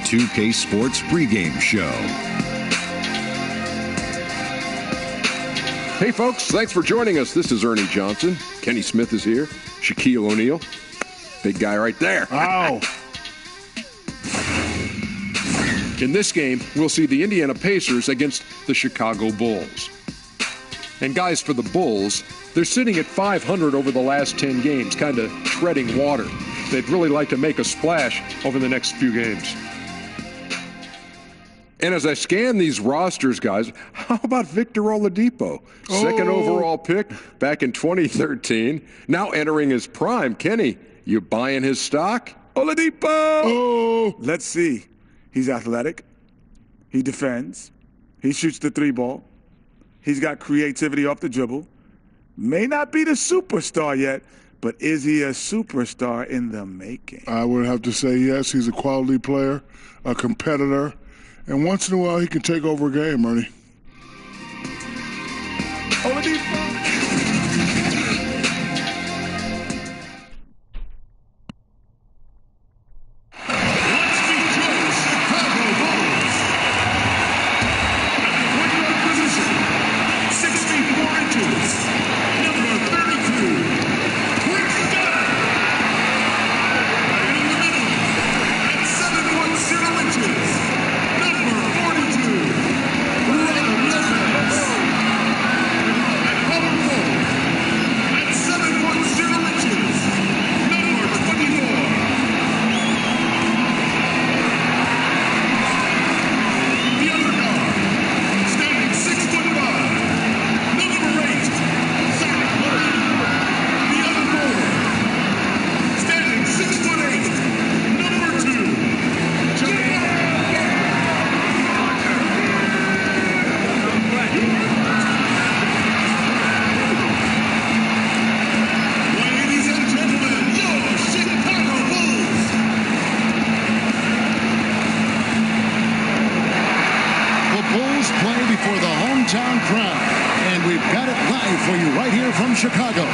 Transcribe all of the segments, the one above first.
2K Sports pregame show. Hey, folks, thanks for joining us. This is Ernie Johnson. Kenny Smith is here. Shaquille O'Neal. Big guy right there. Ow. In this game, we'll see the Indiana Pacers against the Chicago Bulls. And guys, for the Bulls, they're sitting at 500 over the last 10 games, kind of treading water. They'd really like to make a splash over the next few games. And as I scan these rosters, guys, how about Victor Oladipo? Second overall pick back in 2013, now entering his prime. Kenny, you buying his stock? Oladipo! Oh, let's see. He's athletic. He defends. He shoots the three ball. He's got creativity off the dribble. May not be the superstar yet, but is he a superstar in the making? I would have to say yes. He's a quality player, a competitor, and once in a while he can take over a game, Ernie. Oladipo. Chicago.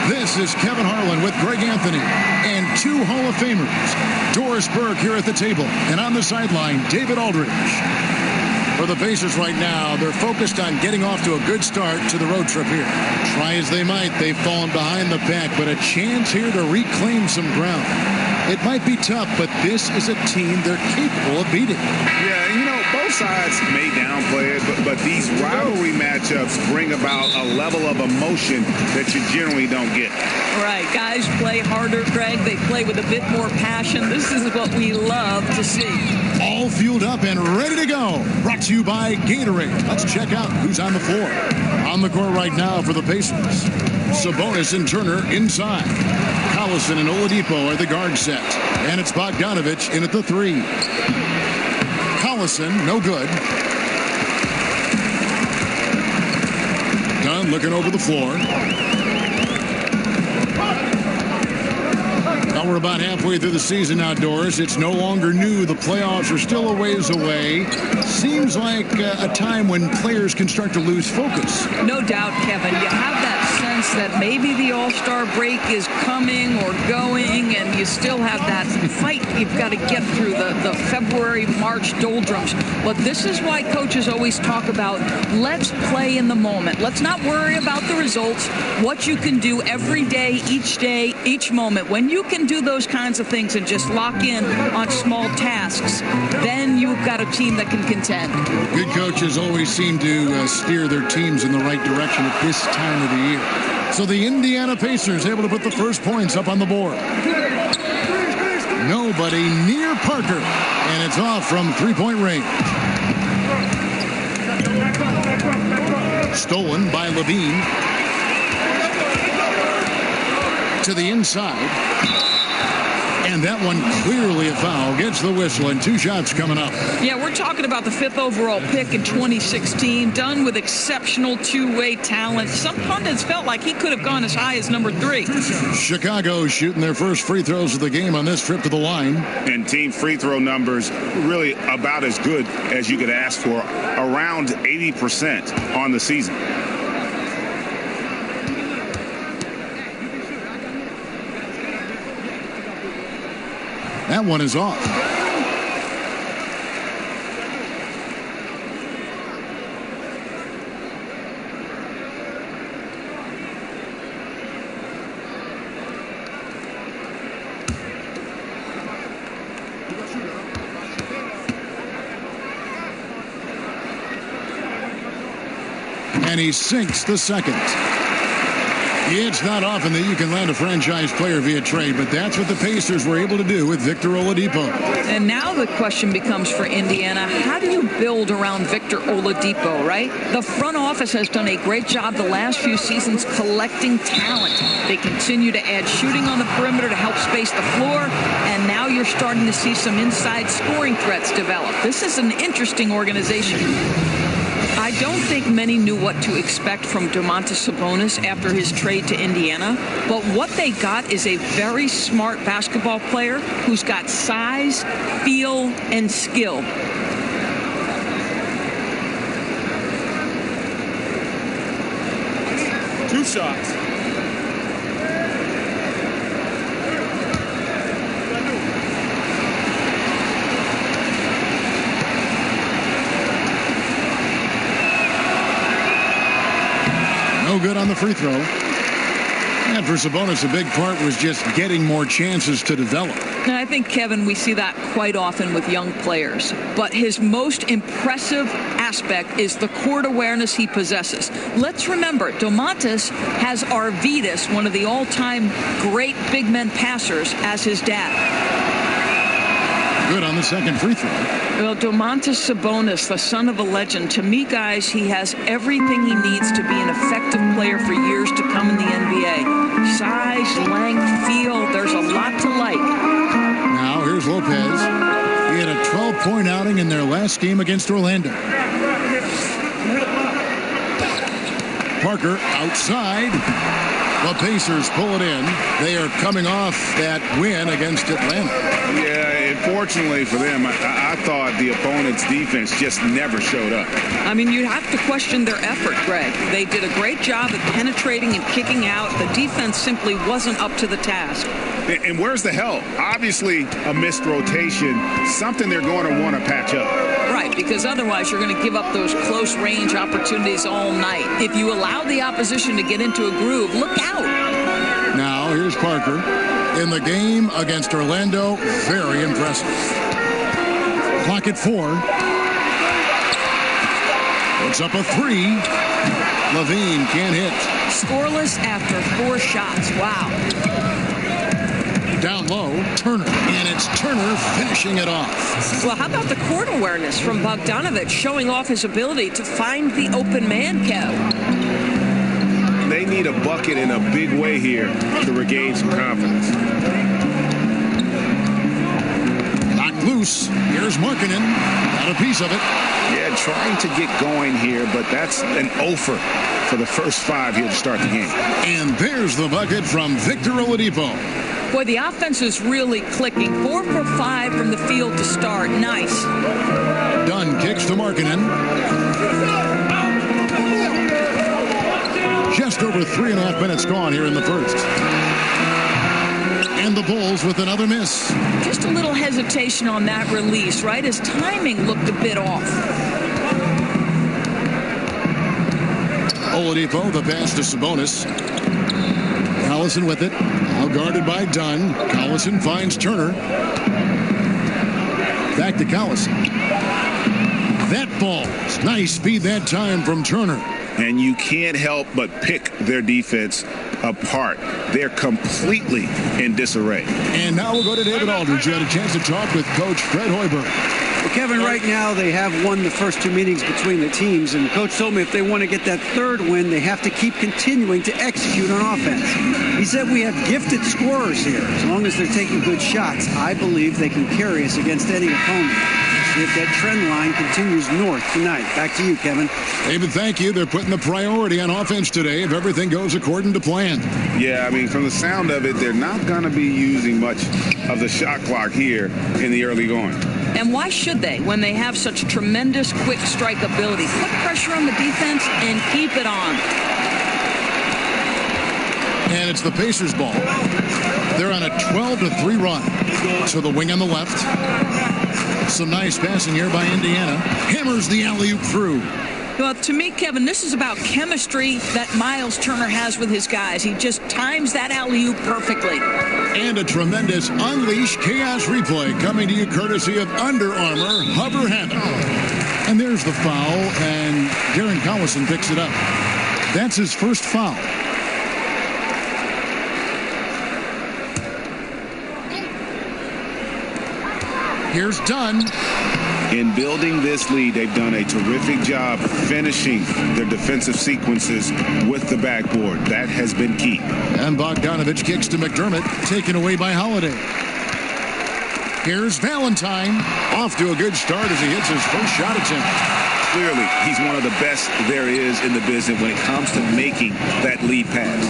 This is Kevin Harlan with Greg Anthony and two Hall of Famers. Doris Burke here at the table, and on the sideline, David Aldridge. For the Pacers right now, they're focused on getting off to a good start to the road trip here. Try as they might, they've fallen behind the pack, but a chance here to reclaim some ground. It might be tough, but this is a team they're capable of beating. Yeah, you know, both sides may downplay it, but these rivalry matchups bring about a level of emotion that you generally don't get. Right, guys play harder, Greg. They play with a bit more passion. This is what we love to see. All fueled up and ready to go. Brought to you by Gatorade. Let's check out who's on the floor. On the court right now for the Pacers, Sabonis and Turner inside. Collison and Oladipo are the guard set. And it's Bogdanovich in at the three. Collison, no good. Dunn looking over the floor. Now we're about halfway through the season outdoors. It's no longer new. The playoffs are still a ways away. Seems like a time when players can start to lose focus. No doubt, Kevin. You have that sense that maybe the All-Star break is coming or going, and you still have that fight you've got to get through, the February, March doldrums. But this is why coaches always talk about, let's play in the moment. Let's not worry about the results, what you can do every day, each moment. When you can do those kinds of things and just lock in on small tasks, then you've got a team that can contend. Good coaches always seem to steer their teams in the right direction at this time of the year. So the Indiana Pacers able to put the first points up on the board. Nobody near Parker, and it's off from three-point range. Stolen by Levine. To the inside. And that one clearly a foul. Gets the whistle, and two shots coming up. Yeah, we're talking about the 5th overall pick in 2016, done with exceptional two-way talent. Some pundits felt like he could have gone as high as number 3. Chicago shooting their first free throws of the game on this trip to the line. And team free throw numbers really about as good as you could ask for, around 80% on the season. That one is off. And he sinks the second. It's not often that you can land a franchise player via trade, but that's what the Pacers were able to do with Victor Oladipo. And now the question becomes for Indiana, how do you build around Victor Oladipo, right? The front office has done a great job the last few seasons collecting talent. They continue to add shooting on the perimeter to help space the floor, and now you're starting to see some inside scoring threats develop. This is an interesting organization. I don't think many knew what to expect from Domantas Sabonis after his trade to Indiana, but what they got is a very smart basketball player who's got size, feel, and skill. Two shots. No good on the free throw. And for Sabonis, a big part was just getting more chances to develop. And I think, Kevin, we see that quite often with young players. But his most impressive aspect is the court awareness he possesses. Let's remember, Domantas has Arvydas, one of the all-time great big men passers, as his dad. Good on the second free throw. Well, Domantas Sabonis, the son of a legend, to me, guys, he has everything he needs to be an effective player for years to come in the NBA. Size, length, feel, there's a lot to like. Now, here's Lopez. He had a 12-point outing in their last game against Orlando. Parker outside. The Pacers pull it in. They are coming off that win against Atlanta. Yeah, unfortunately for them, I thought the opponent's defense just never showed up. I mean, you have to question their effort, Greg. They did a great job at penetrating and kicking out. The defense simply wasn't up to the task. And where's the help? Obviously, a missed rotation, something they're going to want to patch up. Right, because otherwise you're going to give up those close-range opportunities all night. If you allow the opposition to get into a groove, look out. Now, here's Parker. In the game against Orlando, very impressive. Clock at 4. Puts up a 3. Levine can't hit. Scoreless after 4 shots. Wow. Down low, Turner. And it's Turner finishing it off. Well, how about the court awareness from Bogdanović showing off his ability to find the open man, Kev? They need a bucket in a big way here to regain some confidence. Knocked loose. Here's Markkanen. Got a piece of it. Yeah, trying to get going here, but that's an offer for the first 5 here to start the game. And there's the bucket from Victor Oladipo. Boy, the offense is really clicking. 4 for 5 from the field to start. Nice. Dunn kicks to Markkanen. Just over 3.5 minutes gone here in the first. And the Bulls with another miss. Just a little hesitation on that release, right? His timing looked a bit off. Oladipo, the pass to Sabonis. Collison with it. Now guarded by Dunn. Collison finds Turner. Back to Collison. That ball. Nice speed that time from Turner. And you can't help but pick their defense apart. They're completely in disarray. And now we'll go to David Aldridge. You had a chance to talk with Coach Fred Hoiberg. Well, Kevin, right now they have won the first 2 meetings between the teams, and Coach told me if they want to get that third win, they have to keep continuing to execute on offense. He said we have gifted scorers here. As long as they're taking good shots, I believe they can carry us against any opponent. See if that trend line continues north tonight. Back to you, Kevin. David, thank you. They're putting the priority on offense today if everything goes according to plan. Yeah, I mean, from the sound of it, they're not going to be using much of the shot clock here in the early going. And why should they when they have such tremendous quick strike ability? Put pressure on the defense and keep it on. And it's the Pacers' ball. They're on a 12-3 run. To the wing on the left. Some nice passing here by Indiana. Hammers the alley-oop through. Well, to me, Kevin, this is about chemistry that Miles Turner has with his guys. He just times that alley-oop perfectly. And a tremendous Unleash Chaos replay coming to you courtesy of Under Armour Hover Handle. And there's the foul, and Darren Collison picks it up. That's his first foul. Here's Dunn. In building this lead, they've done a terrific job finishing their defensive sequences with the backboard. That has been key. And Bogdanovich kicks to McDermott, taken away by Holiday. Here's Valentine, off to a good start as he hits his first shot attempt. Clearly, he's one of the best there is in the business when it comes to making that lead pass.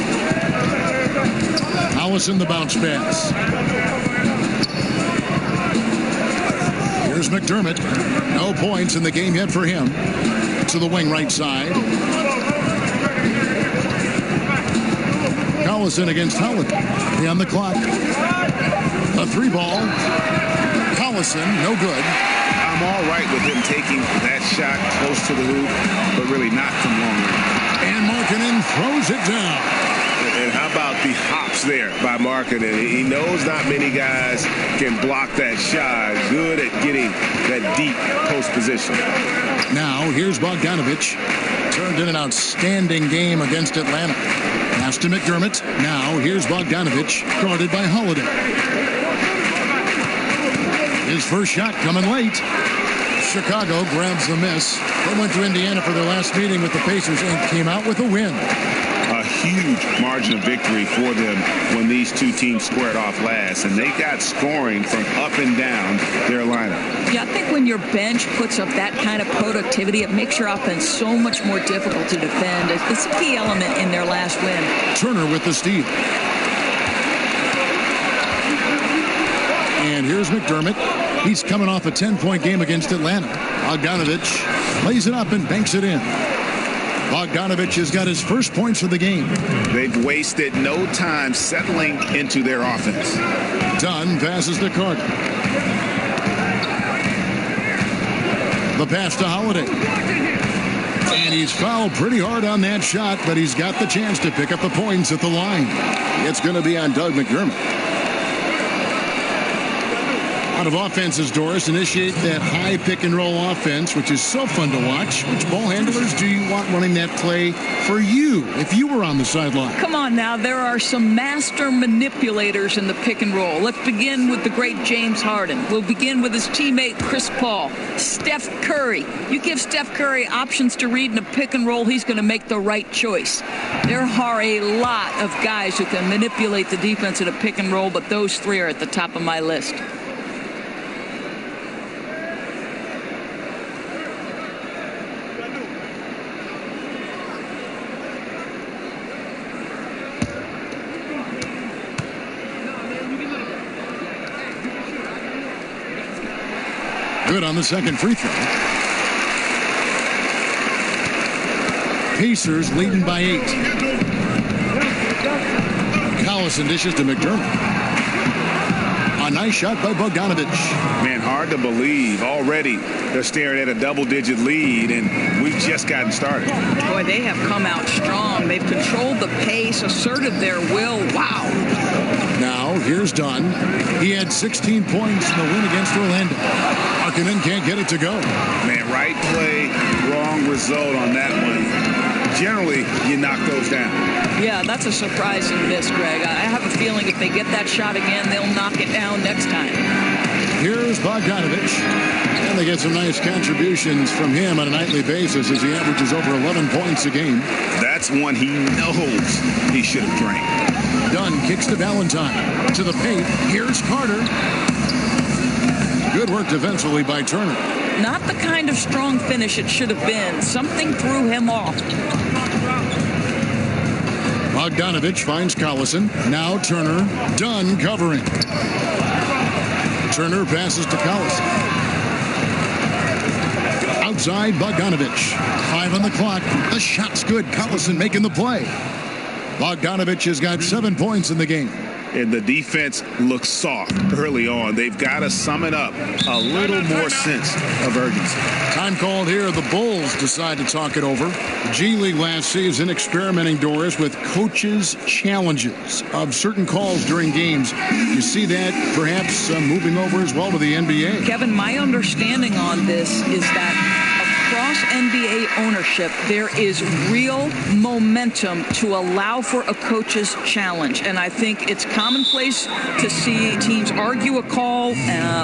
Collison the bounce pass. Here's McDermott. No points in the game yet for him. To the wing right side. Collison against Holiday. On the clock. A 3-ball. Collison, no good. I'm all right with him taking that shot close to the hoop, but really not from long range. And Markkanen throws it down. And how about the hops there by Markkanen? He knows not many guys can block that shot. Good at getting that deep post position. Now, here's Bogdanovich. Turned in an outstanding game against Atlanta. Pass to McDermott. Now, here's Bogdanovich, guarded by Holiday. His first shot coming late. Chicago grabs the miss. They went to Indiana for their last meeting with the Pacers and came out with a win. A huge margin of victory for them when these two teams squared off last, and they got scoring from up and down their lineup. Yeah, I think when your bench puts up that kind of productivity, it makes your offense so much more difficult to defend. It's a key element in their last win. Turner with the steal. And here's McDermott. He's coming off a 10-point game against Atlanta. Bogdanovich lays it up and banks it in. Bogdanovich has got his first points of the game. They've wasted no time settling into their offense. Dunn passes to Carter. The pass to Holiday. And he's fouled pretty hard on that shot, but he's got the chance to pick up the points at the line. It's going to be on Doug McDermott. Out of offenses, Doris, initiate that high pick-and-roll offense, which is so fun to watch. Which ball handlers do you want running that play for you if you were on the sideline? Come on now. There are some master manipulators in the pick-and-roll. Let's begin with the great James Harden. We'll begin with his teammate Chris Paul. Steph Curry. You give Steph Curry options to read in a pick-and-roll, he's going to make the right choice. There are a lot of guys who can manipulate the defense in a pick-and-roll, but those three are at the top of my list. Good on the second free throw. Pacers leading by 8. Collison dishes to McDermott. A nice shot by Bogdanovich. Man, hard to believe. Already they're staring at a double-digit lead, and we've just gotten started. Boy, they have come out strong. They've controlled the pace, asserted their will. Wow. Now, here's Dunn. He had 16 points in the win against Orlando. Markkanen can't get it to go. Man, right play, wrong result on that one. Generally, you knock those down. Yeah, that's a surprising miss, Greg. I have a feeling if they get that shot again, they'll knock it down next time. Here's Bogdanovich. And they get some nice contributions from him on a nightly basis as he averages over 11 points a game. That's one he knows he should have drained. Dunn kicks to Valentine. To the paint. Here's Carter. Good work defensively by Turner. Not the kind of strong finish it should have been. Something threw him off. Bogdanovich finds Collison. Now Turner. Dunn covering. Turner passes to Collison. Outside Bogdanovich. 5 on the clock. The shot's good. Collison making the play. Bogdanovich has got 7 points in the game. And the defense looks soft early on. They've got to sum it up. A little more sense of urgency. Time called here. The Bulls decide to talk it over. The G League last season experimenting, Doris, with coaches' challenges of certain calls during games. You see that perhaps moving over as well to the NBA. Kevin, my understanding on this is that a across NBA ownership, there is real momentum to allow for a coach's challenge. And I think it's commonplace to see teams argue a call.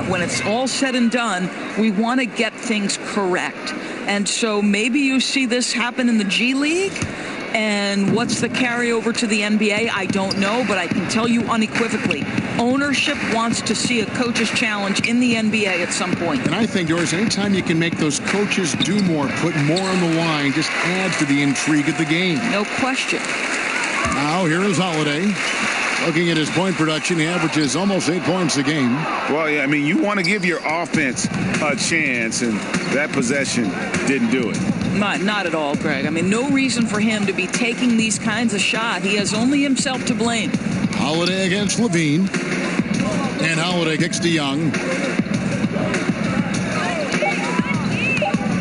When it's all said and done, we want to get things correct. And so maybe you see this happen in the G League. And what's the carryover to the NBA? I don't know, but I can tell you unequivocally, ownership wants to see a coach's challenge in the NBA at some point. And I think, Doris, anytime you can make those coaches do more, put more on the line, just adds to the intrigue of the game. No question. Now, here is Holiday. Looking at his point production, he averages almost 8 points a game. Well, yeah, I mean, you want to give your offense a chance, and that possession didn't do it. Not at all, Greg. I mean, no reason for him to be taking these kinds of shots. He has only himself to blame. Holiday against Levine. And Holiday kicks to Young.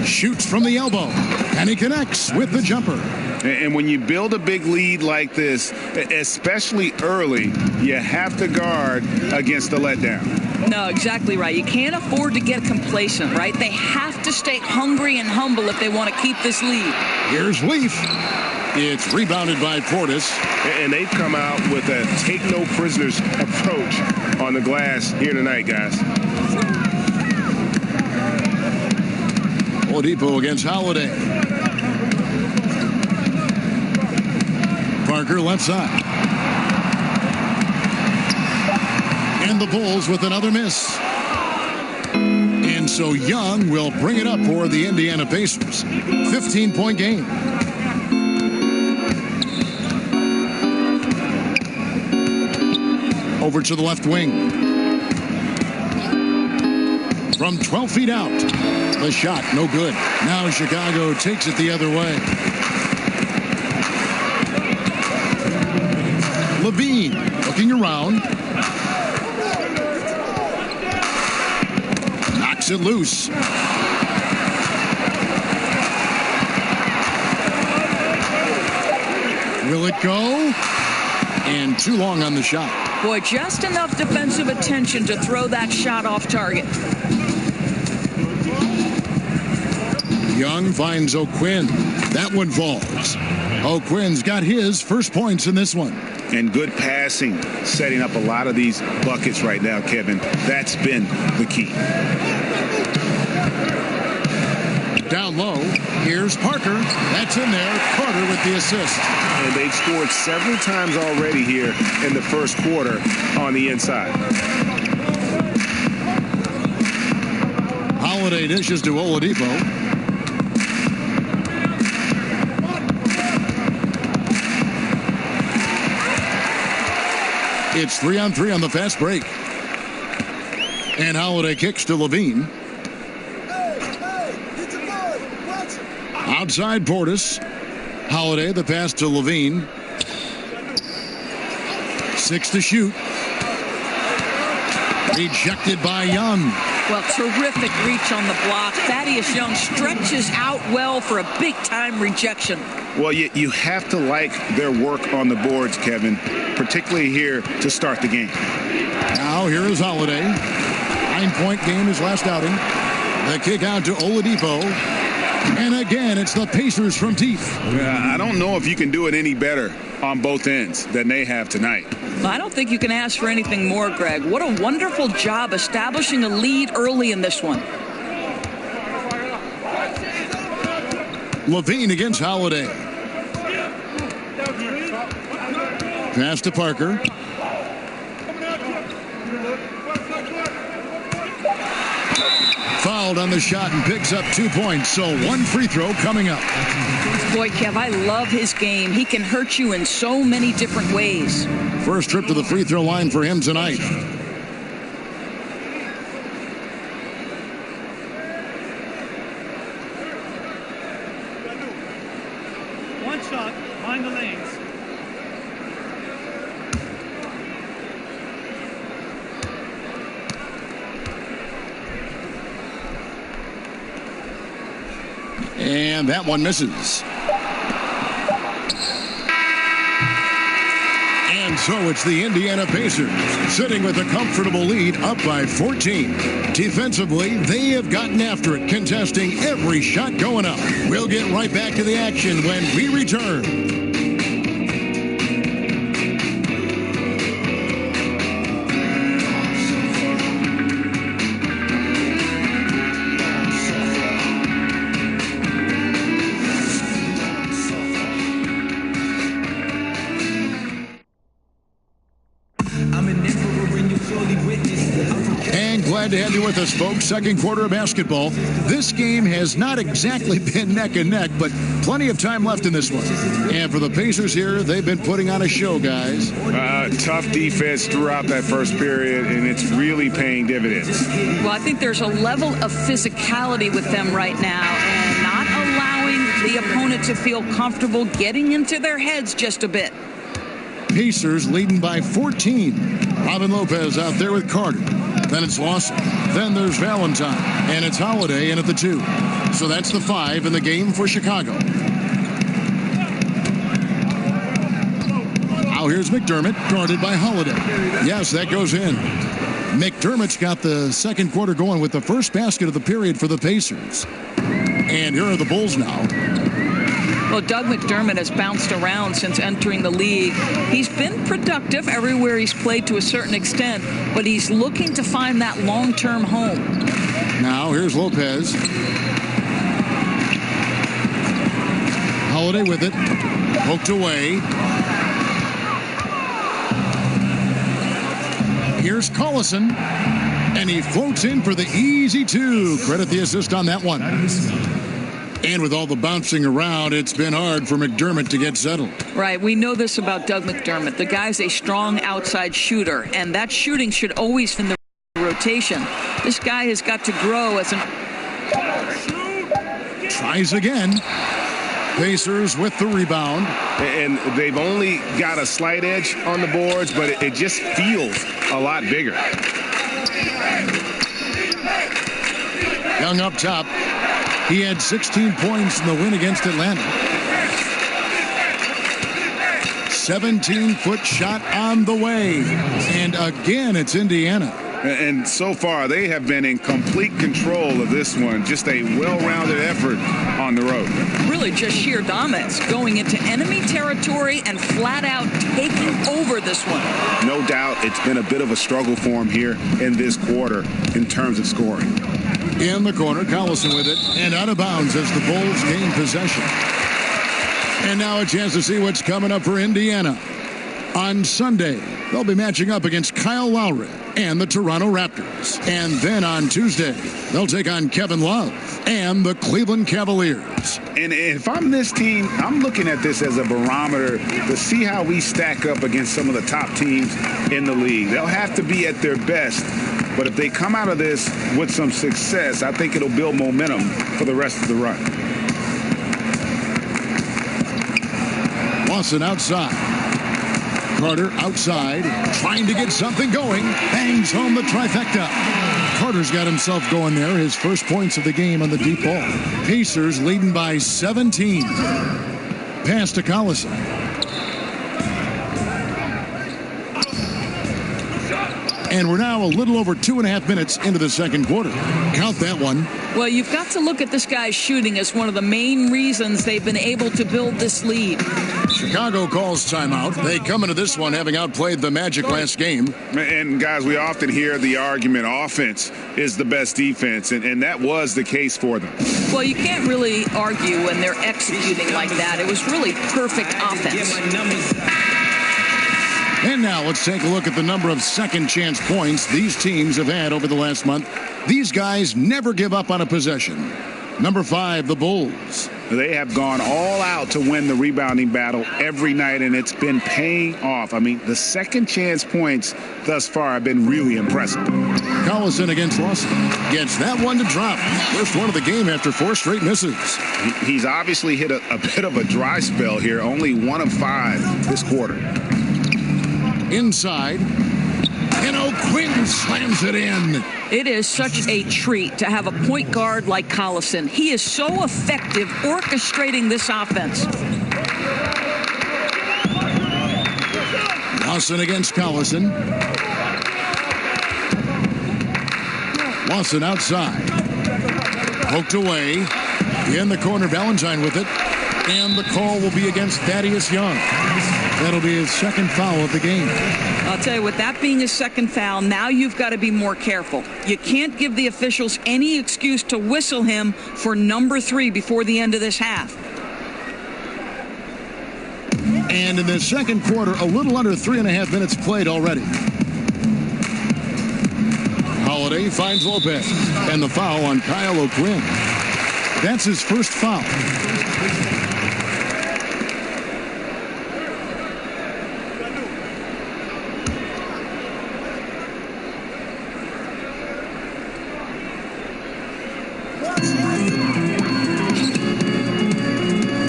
Shoots from the elbow. And he connects with the jumper. And when you build a big lead like this, especially early, you have to guard against the letdown. No, exactly right. You can't afford to get complacent, right? They have to stay hungry and humble if they want to keep this lead. Here's Leaf. It's rebounded by Portis. And they've come out with a take-no-prisoners approach on the glass here tonight, guys. Oladipo against Holiday. Parker left side. And the Bulls with another miss. And so Young will bring it up for the Indiana Pacers. 15-point game. Over to the left wing. From 12 feet out. The shot, no good. Now Chicago takes it the other way. Levine looking around. Knocks it loose. Will it go? And too long on the shot. Boy, just enough defensive attention to throw that shot off target. Young finds O'Quinn. That one falls. O'Quinn's got his first points in this one. And good passing, setting up a lot of these buckets right now, Kevin. That's been the key. Down low, here's Parker. That's in there. Carter with the assist. And they've scored several times already here in the first quarter on the inside. Holiday dishes to Oladipo. It's 3-on-3 on the fast break. And Holiday kicks to Levine. Outside Portis. Holiday, the pass to Levine. 6 to shoot. Rejected by Young. Well, terrific reach on the block. Thaddeus Young stretches out well for a big-time rejection. Well, you have to like their work on the boards, Kevin, particularly here to start the game. Now here is Holiday. 9-point game his last outing. The kick out to Oladipo. And again, it's the Pacers from deep. I don't know if you can do it any better on both ends than they have tonight. Well, I don't think you can ask for anything more, Greg. What a wonderful job establishing a lead early in this one. Levine against Holiday. Pass to Parker. Fouled on the shot and picks up 2 points. So one free throw coming up. Boy, Kev, I love his game. He can hurt you in so many different ways. First trip to the free throw line for him tonight. One shot, find the lanes. And that one misses. And So it's the Indiana Pacers sitting with a comfortable lead up by 14. Defensively, they have gotten after it, contesting every shot going up. We'll get right back to the action when we return. Glad to have you with us, folks. Second quarter of basketball. This game has not exactly been neck and neck, but plenty of time left in this one. And for the Pacers here, they've been putting on a show, guys. Tough defense throughout that first period, and it's really paying dividends. Well, I think there's a level of physicality with them right now, and not allowing the opponent to feel comfortable getting into their heads just a bit. Pacers leading by 14. Robin Lopez out there with Carter. Then it's Lawson. Then there's Valentine. And it's Holiday in at the 2. So that's the 5 in the game for Chicago. Now here's McDermott, guarded by Holiday. Yes, that goes in. McDermott's got the second quarter going with the first basket of the period for the Pacers. And here are the Bulls now. Well, Doug McDermott has bounced around since entering the league. He's been productive everywhere he's played to a certain extent, but he's looking to find that long-term home. Now, here's Lopez. Holiday with it. Poked away. Here's Collison. And he floats in for the easy 2. Credit the assist on that one. And with all the bouncing around, it's been hard for McDermott to get settled. Right. We know this about Doug McDermott. The guy's a strong outside shooter, and that shooting should always be in the rotation. This guy has got to grow as an... Tries again. Pacers with the rebound. And they've only got a slight edge on the boards, but it just feels a lot bigger. Young up top. He had 16 points in the win against Atlanta. 17-foot shot on the way. And again, it's Indiana. And so far, they have been in complete control of this one. Just a well-rounded effort on the road. Really just sheer dominance, going into enemy territory and flat out taking over this one. No doubt it's been a bit of a struggle for him here in this quarter in terms of scoring. In the corner, Collison with it, and out of bounds as the Bulls gain possession. And now a chance to see what's coming up for Indiana. On Sunday, they'll be matching up against Kyle Lowry and the Toronto Raptors. And then on Tuesday, they'll take on Kevin Love and the Cleveland Cavaliers. And if I'm this team, I'm looking at this as a barometer to see how we stack up against some of the top teams in the league. They'll have to be at their best. But if they come out of this with some success, I think it'll build momentum for the rest of the run. Lawson outside. Carter outside, trying to get something going. Bangs home the trifecta. Carter's got himself going there. His first points of the game on the deep ball. Pacers leading by 17. Pass to Collison. And we're now a little over 2.5 minutes into the second quarter. Count that one. Well, you've got to look at this guy's shooting as one of the main reasons they've been able to build this lead. Chicago calls timeout. They come into this one having outplayed the Magic last game. And, guys, we often hear the argument offense is the best defense, and that was the case for them. Well, you can't really argue when they're executing like that. It was really perfect offense. And now let's take a look at the number of second chance points these teams have had over the last month. These guys never give up on a possession. Number 5, the Bulls. They have gone all out to win the rebounding battle every night, and it's been paying off. I mean, the second chance points thus far have been really impressive. Collison against Lawson. Gets that one to drop. First one of the game after 4 straight misses. He's obviously hit a bit of a dry spell here. Only 1 of 5 this quarter. Inside. And O'Quinn slams it in. It is such a treat to have a point guard like Collison. He is so effective orchestrating this offense. Lawson against Collison. Lawson outside. Poked away. In the corner, Valentine with it. And the call will be against Thaddeus Young. That'll be his second foul of the game. I'll tell you, with that being his second foul, now you've got to be more careful. You can't give the officials any excuse to whistle him for number 3 before the end of this half. And in the second quarter, a little under 3.5 minutes played already. Holiday finds Lopez. And the foul on Kyle O'Quinn. That's his first foul.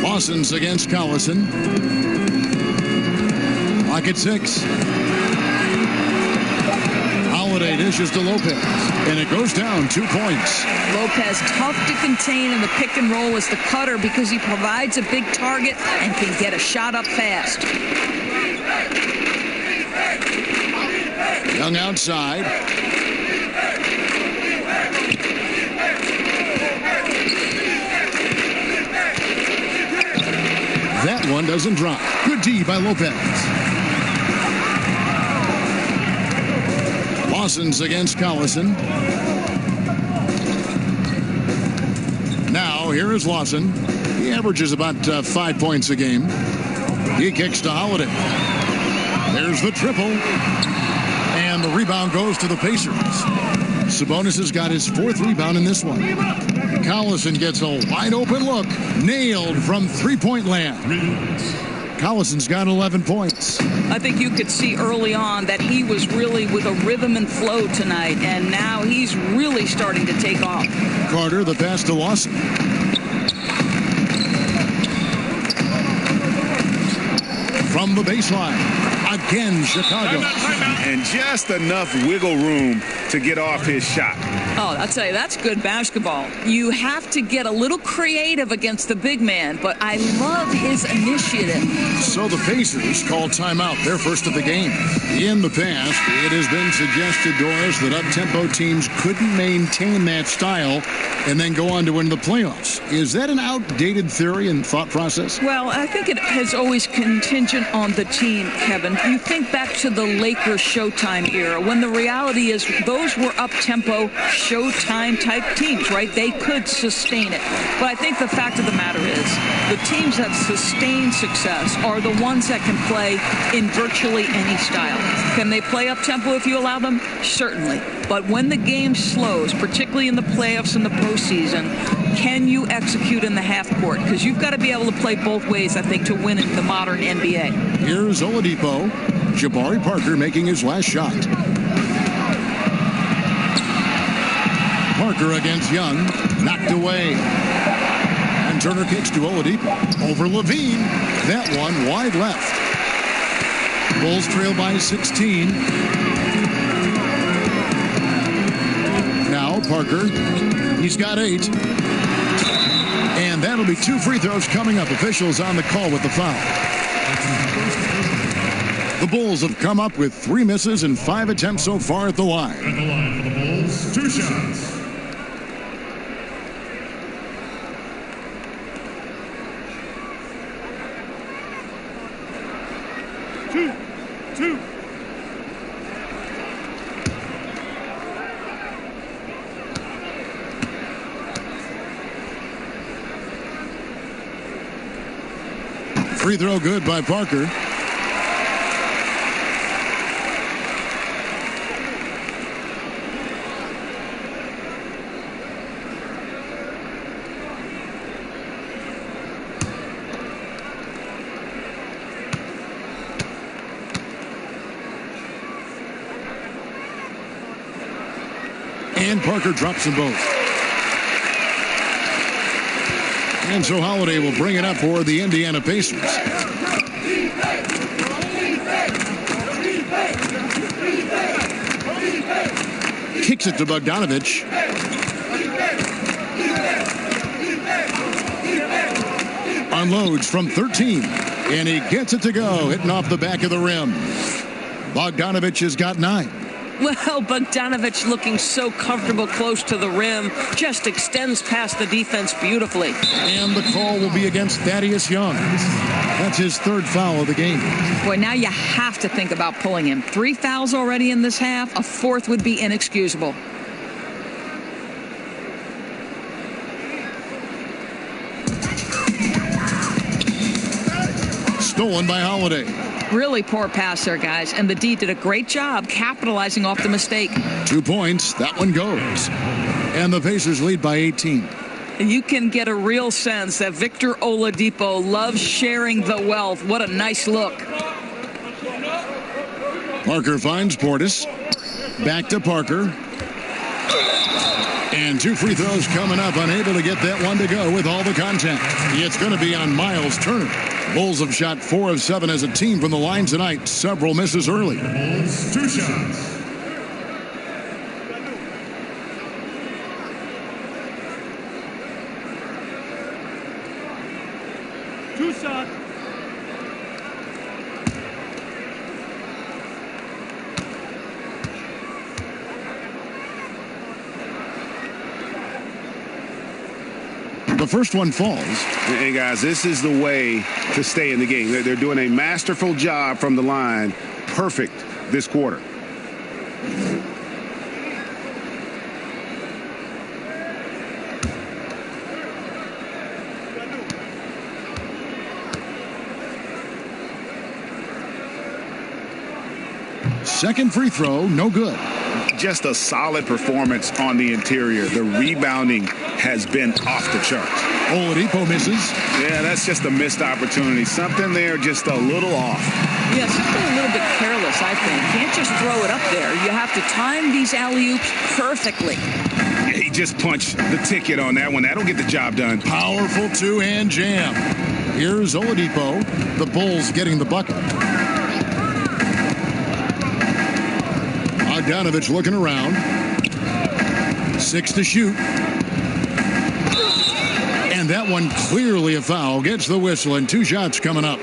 Lawson's against Collison. Lock at 6. Holiday dishes to Lopez, and it goes down 2 points. Lopez tough to contain in the pick and roll as the cutter because he provides a big target and can get a shot up fast. Young outside. That one doesn't drop. Good D by Lopez. Lawson's against Collison. Now, here is Lawson. He averages about 5 points a game. He kicks to Holiday. There's the triple. And the rebound goes to the Pacers. Sabonis has got his 4th rebound in this one. Collison gets a wide open look. Nailed from three-point land. Collison's got 11 points. I think you could see early on that he was really with a rhythm and flow tonight, and now he's really starting to take off. Carter, the pass to Lawson. From the baseline. Again, Chicago. And just enough wiggle room to get off his shot. Oh, I'll tell you, that's good basketball. You have to get a little creative against the big man, but I love his initiative. So the Pacers call timeout, their first of the game. In the past, it has been suggested, Doris, that up-tempo teams couldn't maintain that style and then go on to win the playoffs. Is that an outdated theory and thought process? Well, I think it has always contingent on the team, Kevin. You think back to the Lakers Showtime era when the reality is those were up-tempo Showtime type teams, right? They could sustain it. But I think the fact of the matter is the teams that sustain success are the ones that can play in virtually any style. Can they play up-tempo if you allow them? Certainly. But when the game slows, particularly in the playoffs and the postseason, can you execute in the half court? Because you've got to be able to play both ways, I think, to win in the modern NBA. Here's Oladipo. Jabari Parker making his last shot. Parker against Young. Knocked away. And Turner kicks to Oladipo. Over Levine. That one wide left. Bulls trail by 16. Now Parker. He's got 8. And that'll be 2 free throws coming up. Officials on the call with the foul. The Bulls have come up with 3 misses and 5 attempts so far at the line. At the line for the Bulls, 2 shots. Two. Free throw good by Parker. And Parker drops them both. And so Holiday will bring it up for the Indiana Pacers. Kicks it to Bogdanovich. Unloads from 13. And he gets it to go, hitting off the back of the rim. Bogdanovich has got 9. Well, Bogdanovich looking so comfortable close to the rim, just extends past the defense beautifully. And the call will be against Thaddeus Young. That's his 3rd foul of the game. Boy, now you have to think about pulling him. 3 fouls already in this half. A 4th would be inexcusable. Stolen by Holiday. Really poor pass there, guys. And the D did a great job capitalizing off the mistake. 2 points. That one goes. And the Pacers lead by 18. You can get a real sense that Victor Oladipo loves sharing the wealth. What a nice look. Parker finds Portis. Back to Parker. And 2 free throws coming up. Unable to get that one to go with all the contact. It's going to be on Miles Turner. Bulls have shot 4 of 7 as a team from the line tonight. Several misses early. Bulls, 2 shots. Two shots. The first one falls. Hey, guys, this is the way to stay in the game. They're doing a masterful job from the line. Perfect this quarter. Second free throw, no good. Just a solid performance on the interior. The rebounding has been off the charts. Oladipo misses. Yeah, that's just a missed opportunity. Something there just a little off. Yeah, something a little bit careless, I think. Can't just throw it up there. You have to time these alley-oops perfectly. Yeah, he just punched the ticket on that one. That'll get the job done. Powerful 2-hand jam. Here's Oladipo. The Bulls getting the bucket. Bogdanovich looking around. 6 to shoot. And that one clearly a foul. Gets the whistle and 2 shots coming up.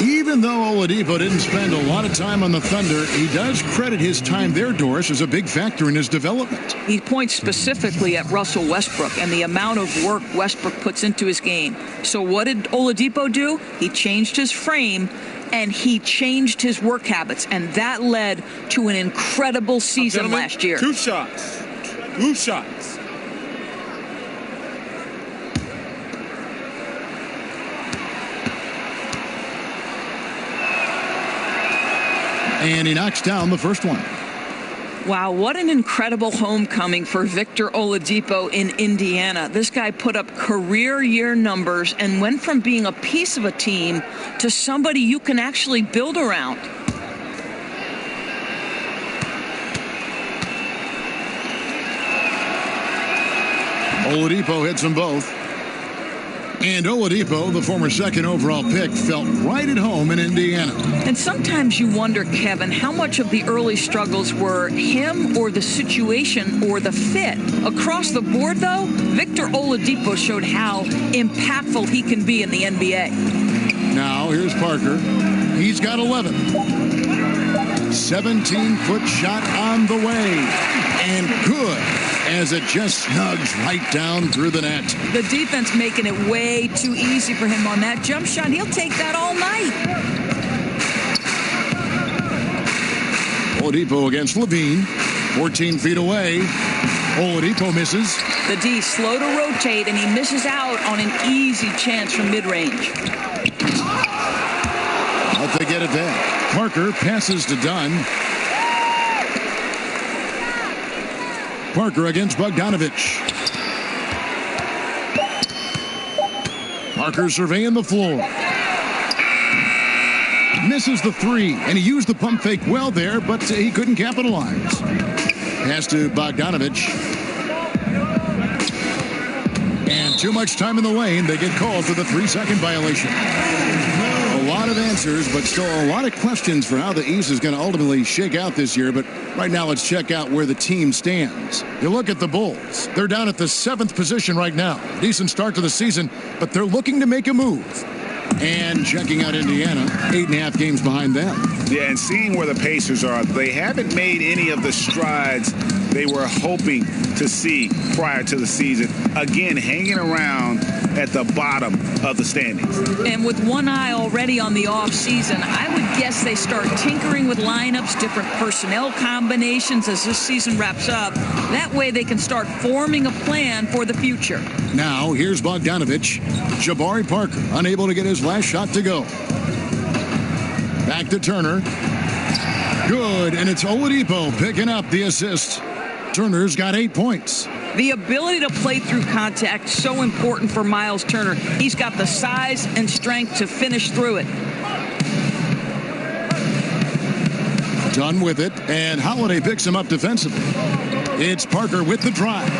Even though Oladipo didn't spend a lot of time on the Thunder, he does credit his time there, Doris, as a big factor in his development. He points specifically at Russell Westbrook and the amount of work Westbrook puts into his game. So what did Oladipo do? He changed his frame and he changed his work habits, and that led to an incredible season last year. 2 shots. 2 shots. And he knocks down the first one. Wow, what an incredible homecoming for Victor Oladipo in Indiana. This guy put up career year numbers and went from being a piece of a team to somebody you can actually build around. Oladipo hits them both. And Oladipo, the former 2nd overall pick, felt right at home in Indiana. And sometimes you wonder, Kevin, how much of the early struggles were him or the situation or the fit. Across the board, though, Victor Oladipo showed how impactful he can be in the NBA. Now, here's Parker. He's got 11. 17-foot shot on the way. And good, as it just snugs right down through the net. The defense making it way too easy for him on that jump shot. He'll take that all night. Oladipo against Levine. 14 feet away. Oladipo misses. The D slow to rotate, and he misses out on an easy chance from mid-range. How'd they get it back? Parker passes to Dunn. Parker against Bogdanovich. Parker surveying the floor. Misses the 3, and he used the pump fake well there, but he couldn't capitalize. Pass to Bogdanovich. And too much time in the lane. They get called for the 3-second violation. A lot of answers, but still a lot of questions for how the East is going to ultimately shake out this year. But right now, let's check out where the team stands. You look at the Bulls. They're down at the 7th position right now. Decent start to the season, but they're looking to make a move. And checking out Indiana, 8.5 games behind them. Yeah, and seeing where the Pacers are, they haven't made any of the strides they were hoping to see prior to the season. Again, hanging around at the bottom of the standings. And with one eye already on the offseason, I would guess they start tinkering with lineups, different personnel combinations as this season wraps up. That way they can start forming a plan for the future. Now, here's Bogdanovich. Jabari Parker unable to get his last shot to go. Back to Turner. Good, and it's Oladipo picking up the assist. Turner's got 8 points. The ability to play through contact, so important for Miles Turner. He's got the size and strength to finish through it. Done with it, and Holiday picks him up defensively. It's Parker with the drive.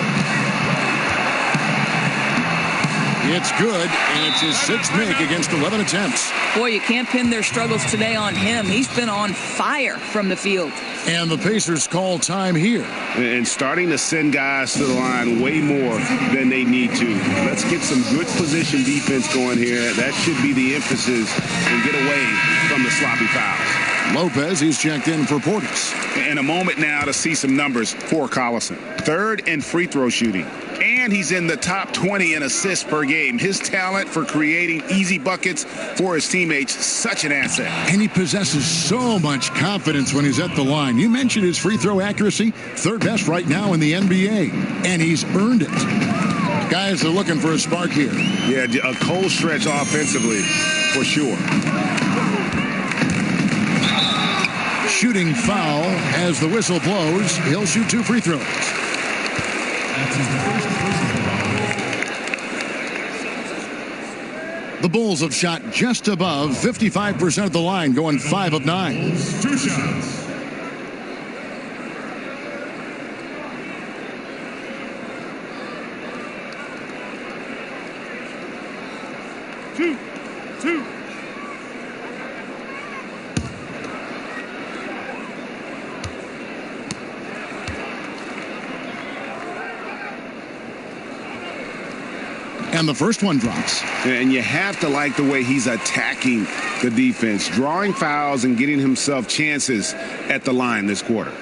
It's good, and it's his 6th make against 11 attempts. Boy, you can't pin their struggles today on him. He's been on fire from the field. And the Pacers call time here. And starting to send guys to the line way more than they need to. Let's get some good position defense going here. That should be the emphasis and get away from the sloppy fouls. Lopez, he's checked in for Portis. In a moment now to see some numbers for Collison. 3rd in free throw shooting. And he's in the top 20 in assists per game. His talent for creating easy buckets for his teammates, such an asset. And he possesses so much confidence when he's at the line. You mentioned his free throw accuracy, 3rd best right now in the NBA. And he's earned it. Guys are looking for a spark here. Yeah, a cold stretch offensively, for sure. Shooting foul as the whistle blows. He'll shoot 2 free throws. The Bulls have shot just above 55% of the line, going 5 of 9. 2 shots. Two. And the first one drops. And you have to like the way he's attacking the defense, drawing fouls and getting himself chances at the line this quarter.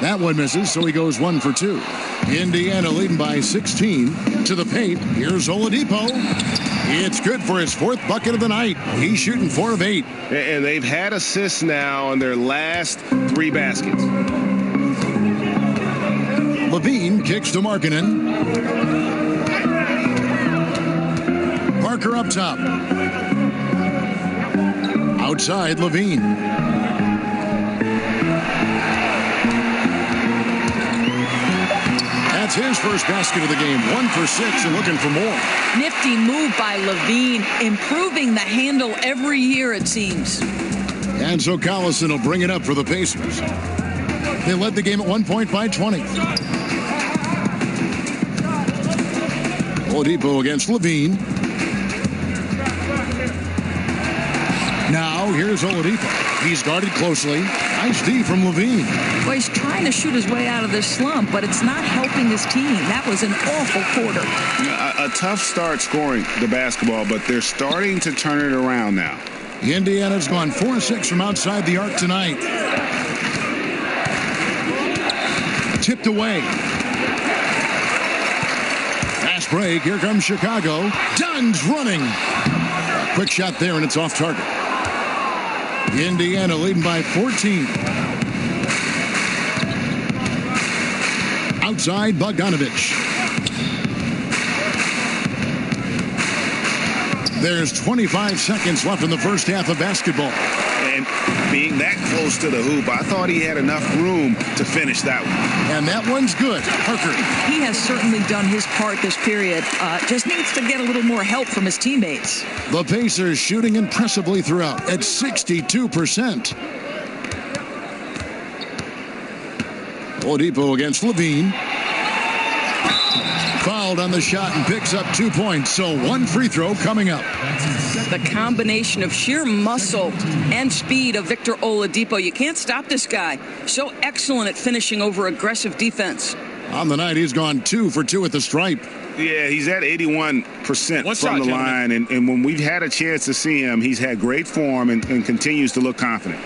That one misses, so he goes 1 for 2. Indiana leading by 16 to the paint. Here's Oladipo. It's good for his 4th bucket of the night. He's shooting 4 of 8. And they've had assists now on their last 3 baskets. Levine kicks to Markkanen. Parker up top. Outside, Levine. That's his first basket of the game. 1 for 6 and looking for more. Nifty move by Levine, improving the handle every year, it seems. And so Collison will bring it up for the Pacers. They led the game at 1 point by 20. Oladipo against Levine. Now here's Oladipo. He's guarded closely. Nice D from Levine. Well, he's trying to shoot his way out of this slump, but it's not helping his team. That was an awful quarter. A tough start scoring the basketball, but they're starting to turn it around now. Indiana's gone 4-6 from outside the arc tonight. Tipped away. Fast break. Here comes Chicago. Dunn's running. A quick shot there, and it's off target. Indiana leading by 14. Outside, Bogdanovich. There's 25 seconds left in the first half of basketball. And being that close to the hoop, I thought he had enough room to finish that one. And that one's good. Parker. He has certainly done his part this period. Just needs to get a little more help from his teammates. The Pacers shooting impressively throughout at 62%. Oladipo against Levine. Fouled on the shot and picks up 2 points. So one free throw coming up. The combination of sheer muscle and speed of Victor Oladipo. You can't stop this guy. So excellent at finishing over aggressive defense. On the night, he's gone 2 for 2 at the stripe. Yeah, he's at 81% from the line. And when we've had a chance to see him, he's had great form and continues to look confident.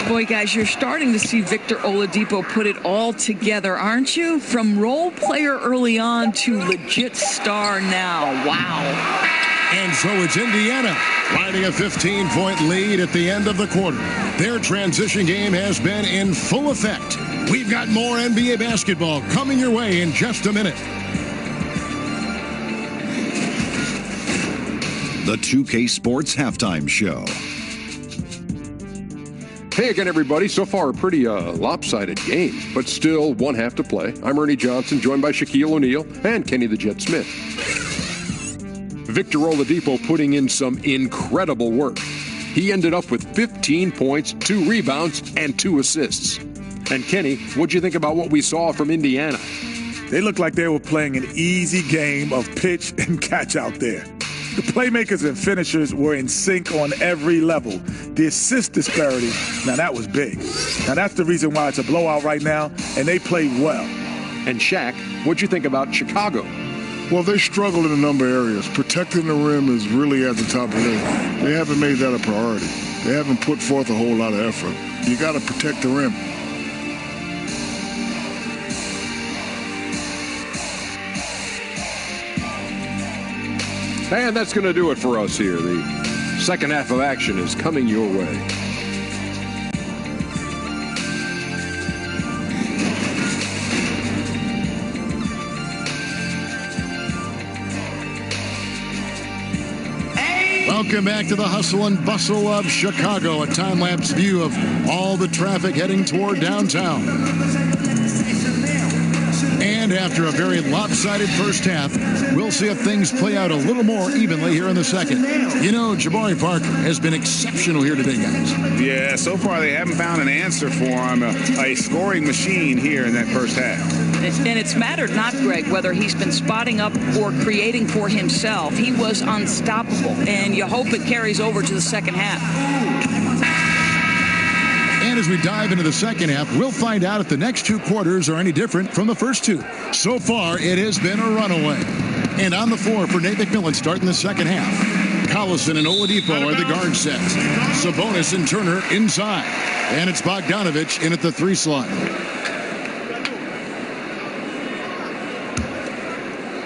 Boy, guys, you're starting to see Victor Oladipo put it all together, aren't you? From role player early on to legit star now. Wow. And so it's Indiana riding a 15-point lead at the end of the quarter. Their transition game has been in full effect. We've got more NBA basketball coming your way in just a minute. The 2K Sports Halftime Show. Hey again, everybody. So far, a pretty lopsided game, but still one half to play. I'm Ernie Johnson, joined by Shaquille O'Neal and Kenny the Jet Smith. Victor Oladipo putting in some incredible work. He ended up with 15 points, 2 rebounds, and 2 assists. And Kenny, what'd you think about what we saw from Indiana? They looked like they were playing an easy game of pitch and catch out there. The playmakers and finishers were in sync on every level. The assist disparity, now that was big. Now that's the reason why it's a blowout right now, and they played well. And Shaq, what'd you think about Chicago? Well, they struggled in a number of areas. Protecting the rim is really at the top of the list. They haven't made that a priority. They haven't put forth a whole lot of effort. You got to protect the rim. And that's going to do it for us here. The second half of action is coming your way. Welcome back to the hustle and bustle of Chicago, a time-lapse view of all the traffic heading toward downtown. And after a very lopsided first half, we'll see if things play out a little more evenly here in the second. You know, Jabari Parker has been exceptional here today, guys. Yeah, so far they haven't found an answer for him, a scoring machine here in that first half. And it's mattered not, Greg, whether he's been spotting up or creating for himself. He was unstoppable, and you hope it carries over to the second half. And as we dive into the second half, we'll find out if the next 2 quarters are any different from the first 2. So far, it has been a runaway. And on the floor for Nate McMillan starting the second half. Collison and Oladipo are the guard sets. Sabonis and Turner inside. And it's Bogdanovich in at the 3 slot.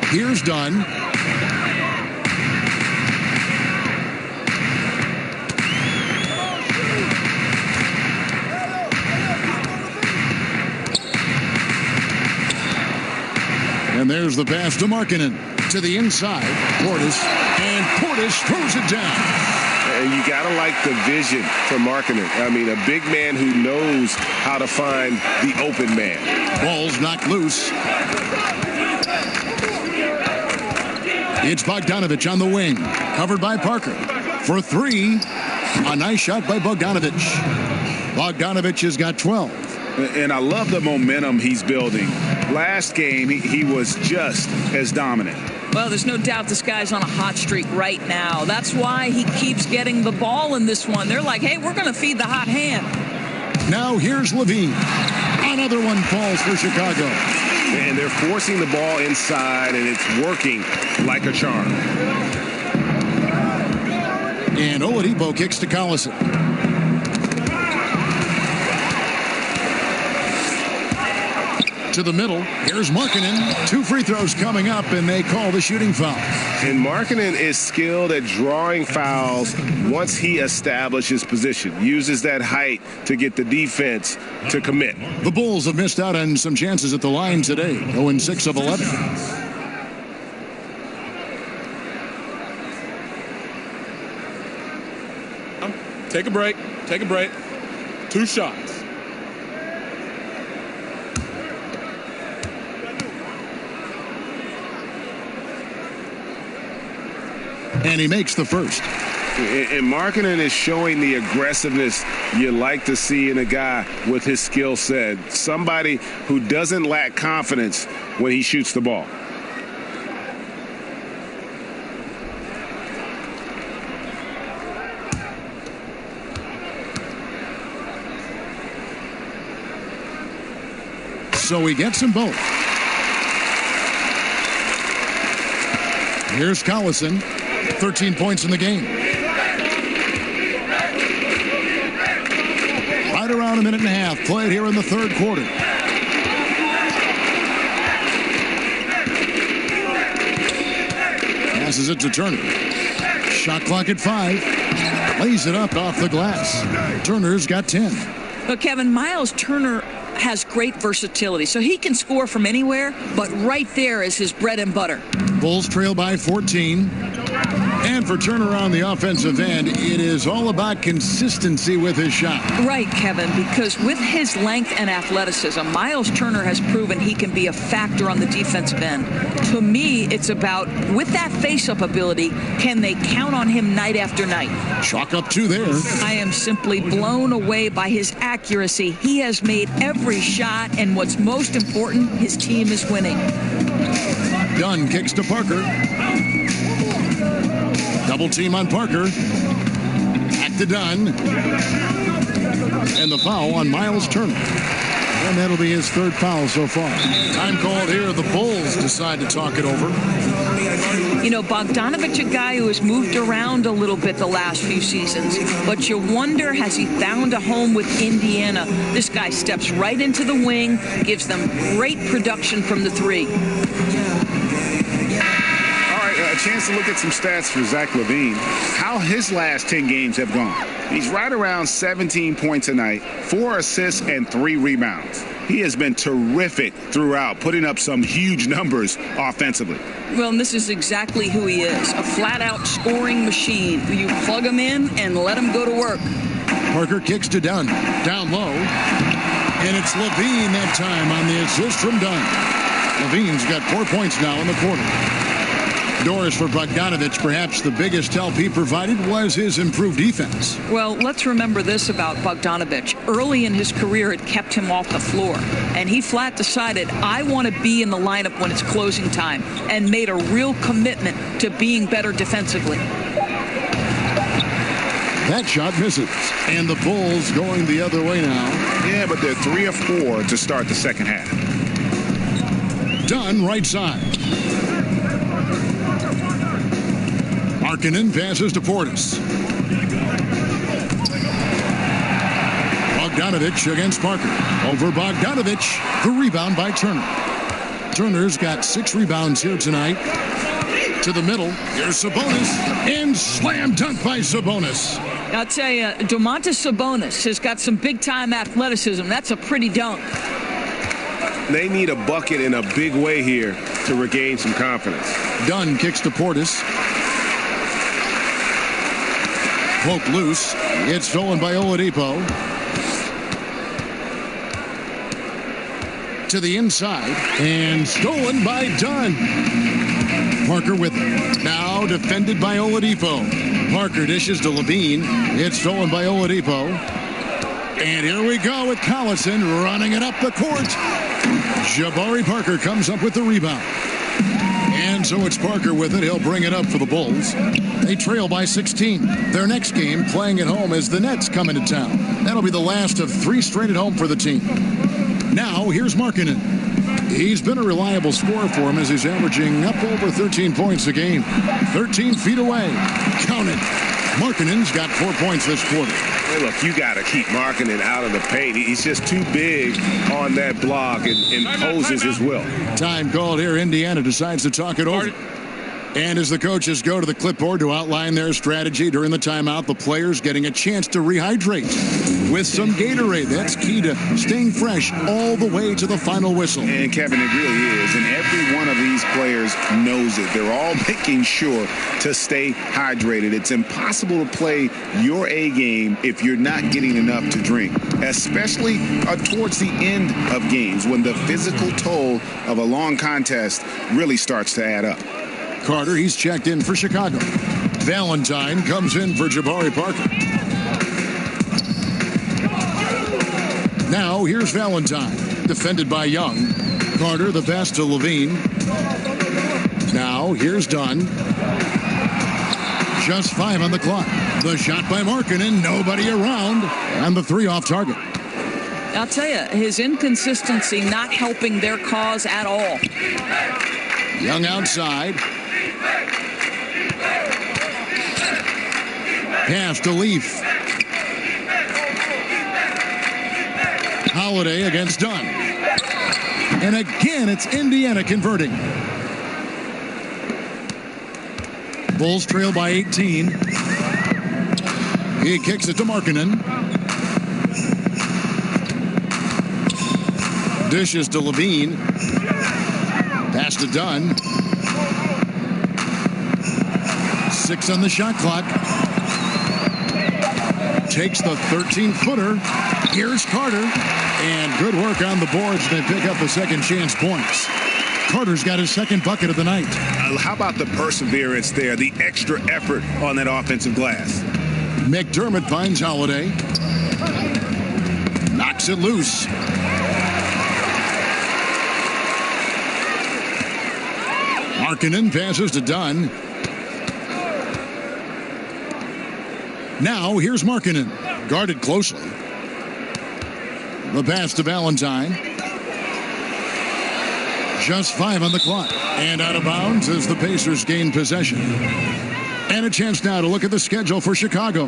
Here's Dunn. And there's the pass to Markkanen. To the inside. Portis. And Portis throws it down. You got to like the vision for Markkanen. I mean, a big man who knows how to find the open man. Ball's knocked loose. It's Bogdanovich on the wing. Covered by Parker. For 3. A nice shot by Bogdanovich. Bogdanovich has got 12. And I love the momentum he's building. Last game, he was just as dominant. Well, there's no doubt this guy's on a hot streak right now. That's why he keeps getting the ball in this one. They're like, hey, we're going to feed the hot hand. Now here's Levine. Another one falls for Chicago. And they're forcing the ball inside, and it's working like a charm. And Oladipo kicks to Collison. To the middle. Here's Markkanen. 2 free throws coming up, and they call the shooting foul. And Markkanen is skilled at drawing fouls once he establishes position. Uses that height to get the defense to commit. The Bulls have missed out on some chances at the line today. 0-6 of 11. Take a break. Take a break. 2 shots. And he makes the first. And Markkanen is showing the aggressiveness you like to see in a guy with his skill set. Somebody who doesn't lack confidence when he shoots the ball. So he gets them both. Here's Collison, 13 points in the game. Right around a minute and a half played here in the third quarter. Passes it to Turner. Shot clock at 5. Lays it up off the glass. Turner's got 10. But Kevin, Miles Turner has great versatility, so he can score from anywhere, but right there is his bread and butter. Bulls trail by 14. And for Turner on the offensive end, it is all about consistency with his shot. Right, Kevin, because with his length and athleticism, Miles Turner has proven he can be a factor on the defensive end. To me, it's about, with that face-up ability, can they count on him night after night? Chalk up 2 there. I am simply blown away by his accuracy. He has made every shot, and what's most important, his team is winning. Dunn kicks to Parker. Double team on Parker. Back to Dunn. And the foul on Miles Turner. And that'll be his third foul so far. Time called here. The Bulls decide to talk it over. You know, Bogdanovich, a guy who has moved around a little bit the last few seasons. But you wonder, has he found a home with Indiana? This guy steps right into the wing, gives them great production from the 3. A chance to look at some stats for Zach LaVine. How his last 10 games have gone. He's right around 17 points a night, 4 assists, and 3 rebounds. He has been terrific throughout, putting up some huge numbers offensively. Well, and this is exactly who he is, a flat-out scoring machine. You plug him in and let him go to work. Parker kicks to Dunn. Down low. And it's LaVine that time on the assist from Dunn. LaVine's got 4 points now in the quarter. Doors for Bogdanovich. Perhaps the biggest help he provided was his improved defense. Well, let's remember this about Bogdanovich. Early in his career, it kept him off the floor. And he flat decided, I want to be in the lineup when it's closing time, and made a real commitment to being better defensively. That shot misses. And the Bulls going the other way now. Yeah, but they're 3 of 4 to start the second half. Dunn, right side. Markkanen passes to Portis. Bogdanovich against Parker. Over Bogdanovich. The rebound by Turner. Turner's got 6 rebounds here tonight. To the middle. Here's Sabonis. And slam dunk by Sabonis. I'll tell you, Domantas Sabonis has got some big-time athleticism. That's a pretty dunk. They need a bucket in a big way here to regain some confidence. Dunn kicks to Portis. Poke loose. It's stolen by Oladipo. To the inside. And stolen by Dunn. Parker with it. Now defended by Oladipo. Parker dishes to LaVine. It's stolen by Oladipo. And here we go with Collison running it up the court. Jabari Parker comes up with the rebound. And so it's Parker with it. He'll bring it up for the Bulls. They trail by 16. Their next game, playing at home, as the Nets come into town. That'll be the last of 3 straight at home for the team. Now, here's Markkanen. He's been a reliable scorer for him as he's averaging up over 13 points a game. 13 feet away. Count it. Markkanen's got 4 points this quarter. Hey, look, you got to keep Markkanen out of the paint. He's just too big on that block and imposes his will. Time called here. Indiana decides to talk it over. And as the coaches go to the clipboard to outline their strategy during the timeout, the players getting a chance to rehydrate with some Gatorade. That's key to staying fresh all the way to the final whistle. And Kevin, it really is. And every one of these players knows it. They're all making sure to stay hydrated. It's impossible to play your A game if you're not getting enough to drink, especially towards the end of games when the physical toll of a long contest really starts to add up. Carter, he's checked in for Chicago. Valentine comes in for Jabari Parker. Now here's Valentine, defended by Young. Carter, the pass to Levine. Now here's Dunn. Just 5 on the clock. The shot by Markkanen, nobody around, and the 3 off target. I'll tell you, his inconsistency not helping their cause at all. Young outside. Pass to Leaf. Holiday against Dunn. And again, it's Indiana converting. Bulls trail by 18. He kicks it to Markkanen. Dishes to Levine. Pass to Dunn. 6 on the shot clock. Takes the 13-footer. Here's Carter. And good work on the boards to pick up the second chance points. Carter's got his second bucket of the night. How about the perseverance there, the extra effort on that offensive glass? McDermott finds Holiday. Knocks it loose. Markkanen passes to Dunn. Now here's Markkanen, guarded closely. The pass to Valentine. Just 5 on the clock. And out of bounds as the Pacers gain possession. And a chance now to look at the schedule for Chicago.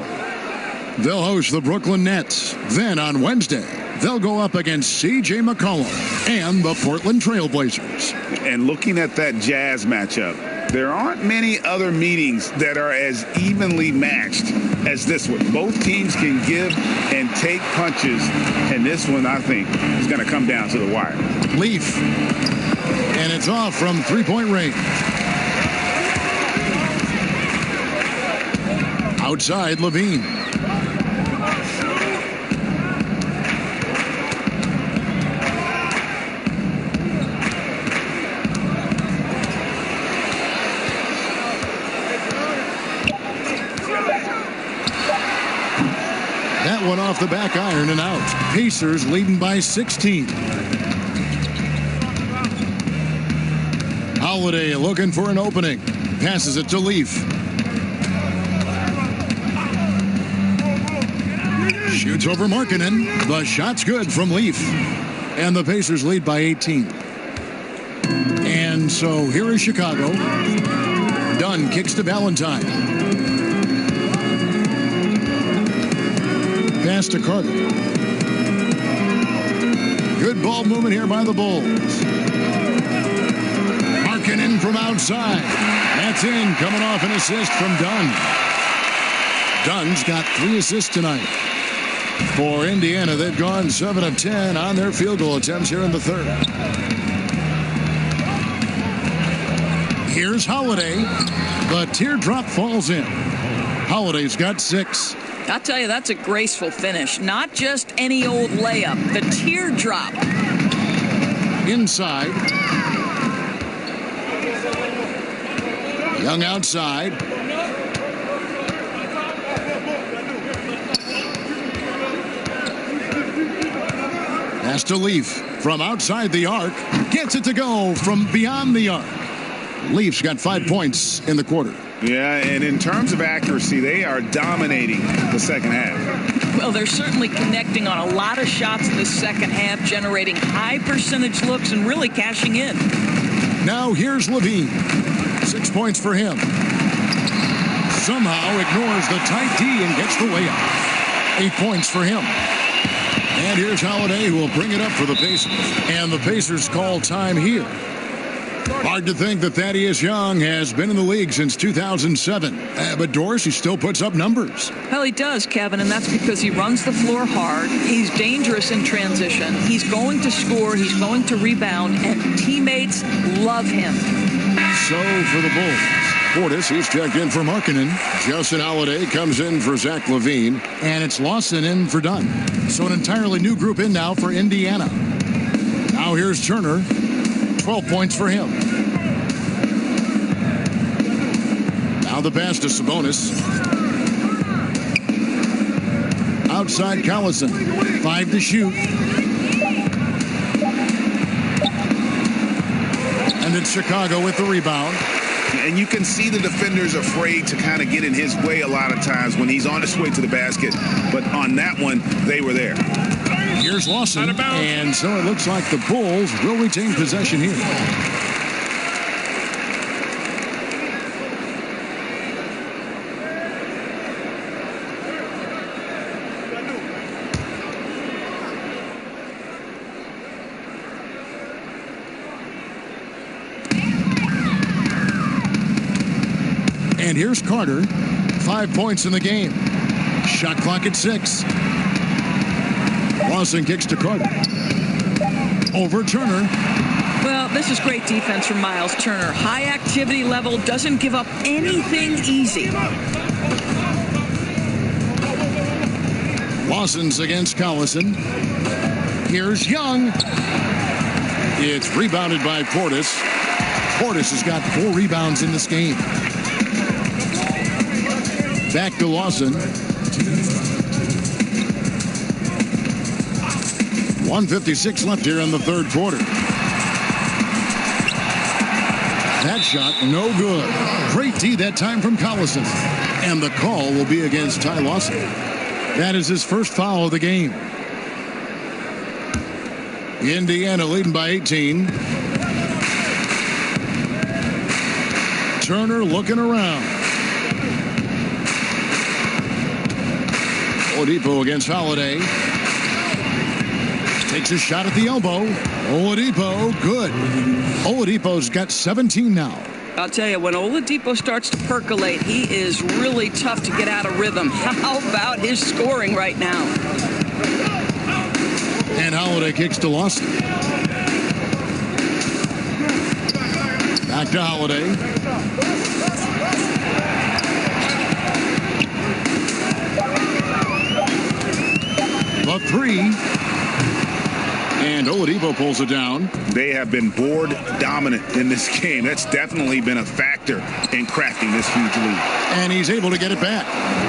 They'll host the Brooklyn Nets. Then on Wednesday, they'll go up against C.J. McCollum and the Portland Trail Blazers. And looking at that Jazz matchup, there aren't many other meetings that are as evenly matched as this one. Both teams can give and take punches, and this one, I think, is going to come down to the wire. Leaf. And it's off from three-point range. Outside, Levine. That one off the back iron and out. Pacers leading by 16. Holiday looking for an opening. Passes it to Leaf. Shoots over Markkanen. The shot's good from Leaf. And the Pacers lead by 18. And so here is Chicago. Dunn kicks to Valentine. Pass to Carter. Good ball movement here by the Bulls. Markkanen from outside. That's in, coming off an assist from Dunn. Dunn's got 3 assists tonight. For Indiana, they've gone 7 of 10 on their field goal attempts here in the third. Here's Holiday. The teardrop falls in. Holiday's got 6. I'll tell you, that's a graceful finish. Not just any old layup. The teardrop. Inside. Young outside. Pass to Leaf from outside the arc. Gets it to go from beyond the arc. Leaf's got 5 points in the quarter. Yeah, and in terms of accuracy, they are dominating the second half. Well, they're certainly connecting on a lot of shots in the second half, generating high percentage looks and really cashing in. Now here's Levine. 6 points for him. Somehow ignores the tight D and gets the layup. 8 points for him. And here's Holiday, who will bring it up for the Pacers. And the Pacers call time here. Hard to think that Thaddeus Young has been in the league since 2007. But Doris, he still puts up numbers. Well, he does, Kevin, and that's because he runs the floor hard. He's dangerous in transition. He's going to score. He's going to rebound, and teammates love him. So for the Bulls, Portis, he's checked in for Markkanen. Justin Holiday comes in for Zach LaVine. And it's Lawson in for Dunn. So an entirely new group in now for Indiana. Now here's Turner. 12 points for him. Now Now the pass to Sabonis. Outside Collison. 5 to shoot. And it's Chicago with the rebound. And you can see the defenders afraid to kind of get in his way a lot of times when he's on his way to the basket. But on that one, they were there. Here's Lawson. And so it looks like the Bulls will retain possession here. And here's Carter. 5 points in the game. Shot clock at 6. Lawson kicks to Carter. Over Turner. Well, this is great defense from Miles Turner. High activity level, doesn't give up anything easy. Lawson's against Collison. Here's Young. It's rebounded by Portis. Portis has got 4 rebounds in this game. Back to Lawson. 1:56 left here in the third quarter. That shot, no good. Great D that time from Collison. And the call will be against Ty Lawson. That is his first foul of the game. Indiana leading by 18. Turner looking around. Oladipo against Holiday. Takes a shot at the elbow. Oladipo, good. Oladipo's got 17 now. I'll tell you, when Oladipo starts to percolate, he is really tough to get out of rhythm. How about his scoring right now? And Holiday kicks to Lawson. Back to Holiday. The 3. And Oladipo pulls it down. They have been board dominant in this game. That's definitely been a factor in crafting this huge lead. And he's able to get it back.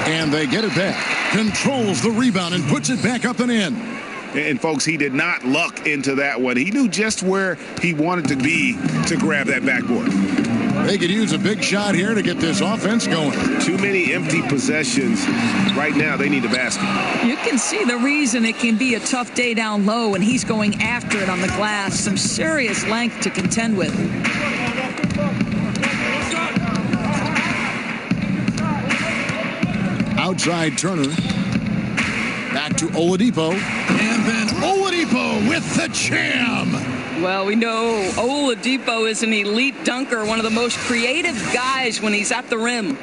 And they get it back. Controls the rebound and puts it back up and in. And folks, he did not luck into that one. He knew just where he wanted to be to grab that backboard. They could use a big shot here to get this offense going. Too many empty possessions. Right now, they need a basket. You can see the reason it can be a tough day down low, and he's going after it on the glass. Some serious length to contend with. Outside Turner. Back to Oladipo. And then Oladipo with the jam. Well, we know Oladipo is an elite dunker, one of the most creative guys when he's at the rim.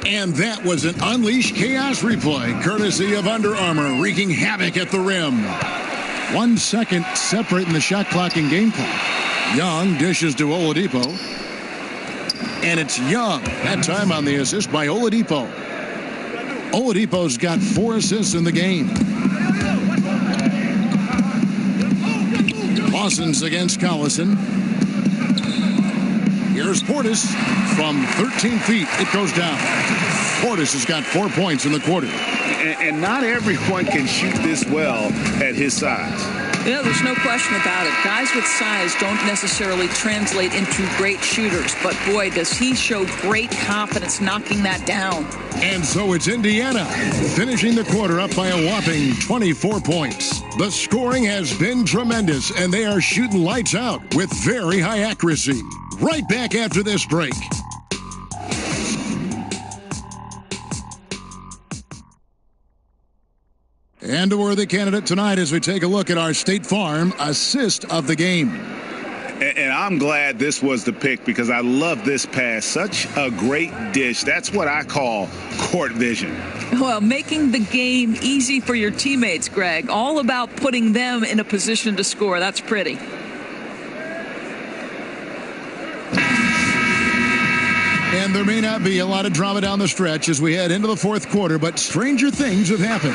And that was an Unleash Chaos replay, courtesy of Under Armour, wreaking havoc at the rim. 1 second separating the shot clock and game clock. Young dishes to Oladipo. And it's Young, that time on the assist by Oladipo. Oladipo's got 4 assists in the game. Lawson's against Collison. Here's Portis from 13 feet. It goes down. Portis has got 4 points in the quarter. And not everyone can shoot this well at his size. Yeah, there's no question about it. Guys with size don't necessarily translate into great shooters, but boy, does he show great confidence knocking that down. And so it's Indiana finishing the quarter up by a whopping 24 points. The scoring has been tremendous, and they are shooting lights out with very high accuracy. Right back after this break. And a worthy candidate tonight as we take a look at our State Farm assist of the game. And I'm glad this was the pick because I love this pass. Such a great dish. That's what I call court vision. Well, making the game easy for your teammates, Greg. All about putting them in a position to score. That's pretty. And there may not be a lot of drama down the stretch as we head into the fourth quarter, but stranger things have happened.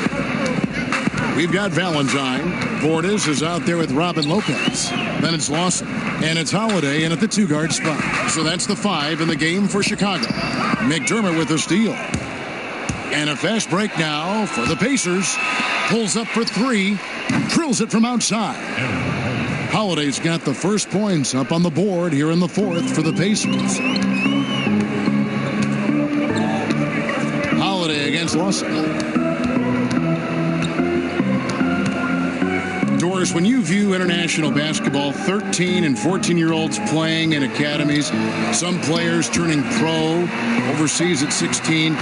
We've got Valentine. Bordes is out there with Robin Lopez. Then it's Lawson. And it's Holiday in at the 2-guard spot. So that's the 5 in the game for Chicago. McDermott with the steal. And a fast break now for the Pacers. Pulls up for 3. Drills it from outside. Holiday's got the first points up on the board here in the 4th for the Pacers. Holiday against Lawson. Doris, when you view international basketball, 13 and 14-year-olds playing in academies, some players turning pro overseas at 16,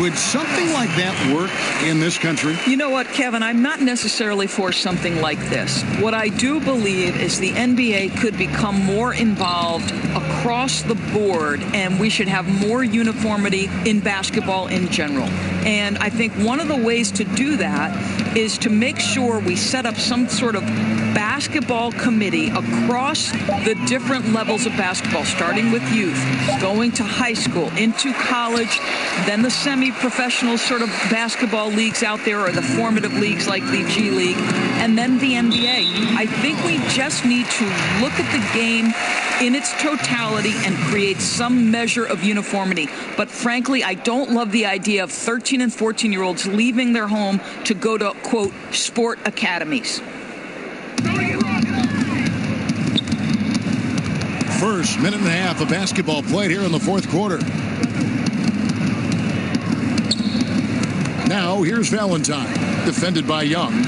would something like that work in this country? You know what, Kevin? I'm not necessarily for something like this. What I do believe is the NBA could become more involved across the board, and we should have more uniformity in basketball in general. And I think one of the ways to do that is to make sure we set up some sort of basketball committee across the different levels of basketball, starting with youth, going to high school, into college, then the semi-professional sort of basketball leagues out there, or the formative leagues like the G League, and then the NBA. I think we just need to look at the game in its totality and create some measure of uniformity. But frankly, I don't love the idea of 13 and 14-year-olds leaving their home to go to, quote, sport academies. First minute and a half of basketball played here in the 4th quarter. Now here's Valentine, defended by Young.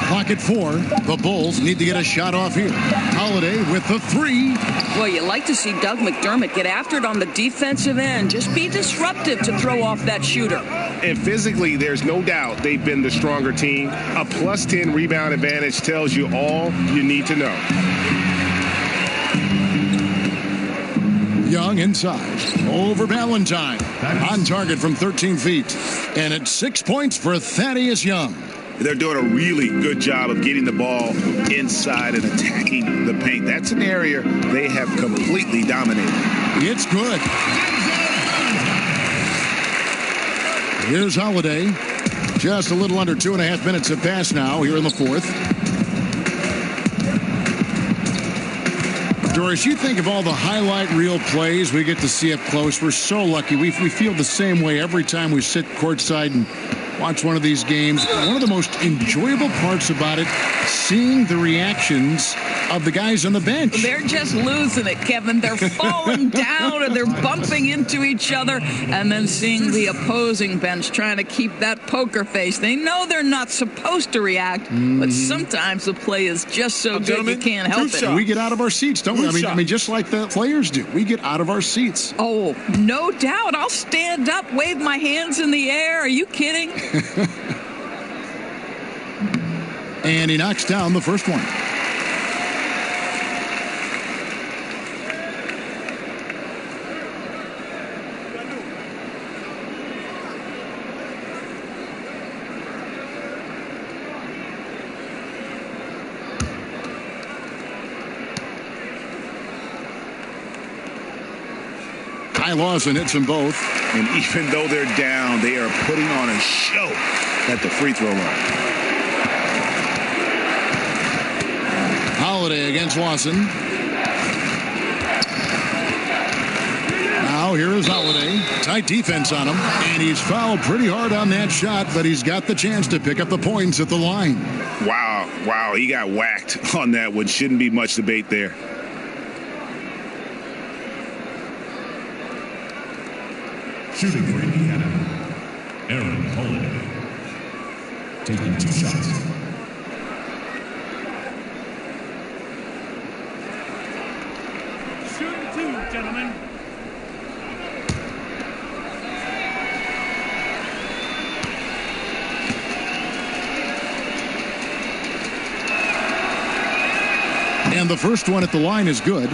Clock at 4. The Bulls need to get a shot off here. Holiday with the 3. Well, you like to see Doug McDermott get after it on the defensive end. Just be disruptive to throw off that shooter. And physically, there's no doubt they've been the stronger team. A plus 10 rebound advantage tells you all you need to know. Young inside. Over Valentine. On target from 13 feet. And it's 6 points for Thaddeus Young. They're doing a really good job of getting the ball inside and attacking the paint. That's an area they have completely dominated. It's good. Here's Holiday. Just a little under 2.5 minutes have passed now here in the 4th. Doris, you think of all the highlight reel plays we get to see up close. We're so lucky. We feel the same way every time we sit courtside and watch one of these games. One of the most enjoyable parts about it, seeing the reactions of the guys on the bench. They're just losing it, Kevin. They're falling down and they're bumping into each other, and then seeing the opposing bench trying to keep that poker face. They know they're not supposed to react, but sometimes the play is just so good you can't help it. We get out of our seats, don't we? I mean, just like the players do. We get out of our seats. Oh, no doubt. I'll stand up, wave my hands in the air. Are you kidding? And he knocks down the first one. Ty Lawson hits them both. And even though they're down, they are putting on a show at the free throw line. Holiday against Lawson. Now here is Holiday. Tight defense on him. And he's fouled pretty hard on that shot, but he's got the chance to pick up the points at the line. Wow, he got whacked on that one. Shouldn't be much debate there. Shooting for Indiana, Aaron Holiday. Taking 2 shots. Shooting 2, gentlemen. And the first one at the line is good.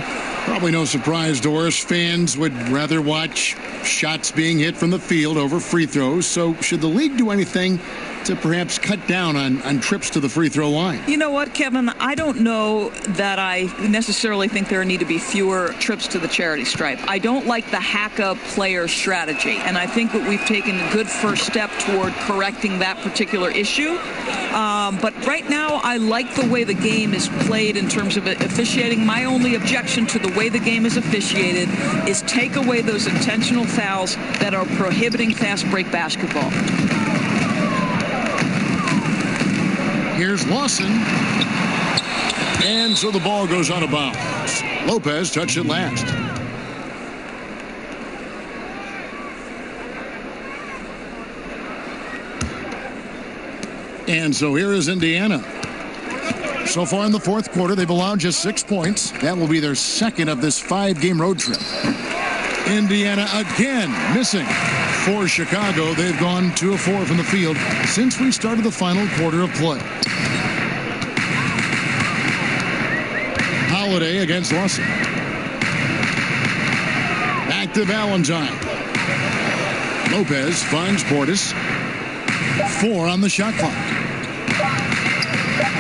Probably no surprise, Doris. Fans would rather watch shots being hit from the field over free throws. So should the league do anything to perhaps cut down on trips to the free throw line? You know what, Kevin? I don't know that I necessarily think there need to be fewer trips to the charity stripe. I don't like the hack-up player strategy, and I think that we've taken a good first step toward correcting that particular issue. But right now, I like the way the game is played in terms of officiating. My only objection to the way the game is officiated is take away those intentional fouls that are prohibiting fast break basketball. Here's Lawson. And so the ball goes out of bounds. Lopez touched it last. And so here is Indiana. So far in the fourth quarter, they've allowed just 6 points. That will be their second of this 5-game road trip. Indiana again missing. For Chicago, they've gone 2 of 4 from the field since we started the final quarter of play. Holiday against Lawson. Back to Valentine. Lopez finds Portis. 4 on the shot clock.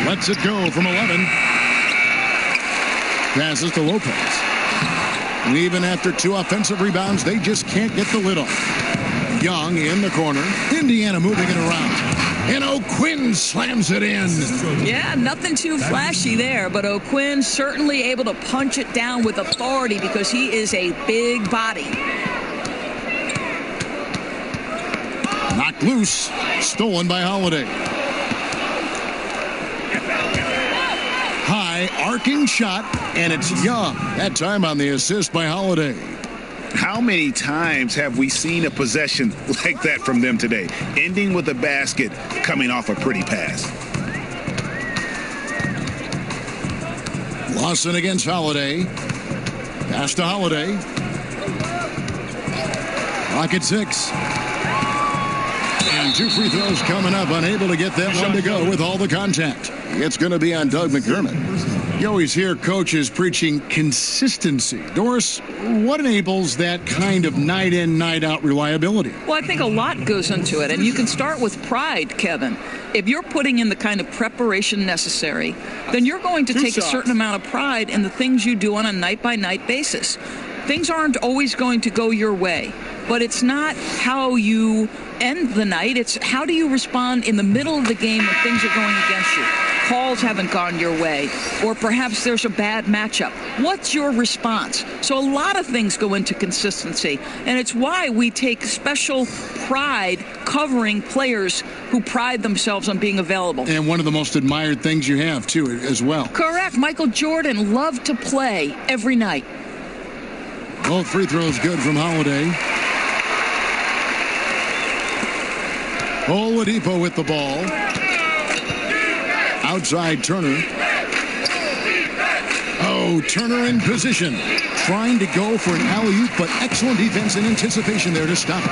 Lets it go from 11. Passes to Lopez. And even after 2 offensive rebounds, they just can't get the lid off. Young in the corner. Indiana moving it around. And O'Quinn slams it in. Yeah, nothing too flashy there, but O'Quinn certainly able to punch it down with authority because he is a big body. Knocked loose. Stolen by Holiday. High arcing shot, and it's Young. That time on the assist by Holiday. How many times have we seen a possession like that from them today? Ending with a basket, coming off a pretty pass. Lawson against Holiday. Pass to Holiday. Clock at 6. And 2 free throws coming up. Unable to get that one to go with all the contact. It's going to be on Doug McDermott. You always hear coaches preaching consistency. Doris, what enables that kind of night in, night out reliability? Well, I think a lot goes into it, and you can start with pride, Kevin. If you're putting in the kind of preparation necessary, then you're going to take a certain amount of pride in the things you do on a night-by-night basis. Things aren't always going to go your way, but it's not how you end the night. It's how do you respond in the middle of the game when things are going against you. Calls haven't gone your way, or perhaps there's a bad matchup. What's your response? So a lot of things go into consistency, and it's why we take special pride covering players who pride themselves on being available. And one of the most admired things you have, too, as well. Correct. Michael Jordan loved to play every night. Both free throws good from Holiday. Oladipo with the ball. Outside Turner. Oh, Turner in position. Trying to go for an alley-oop, but excellent defense and anticipation there to stop it.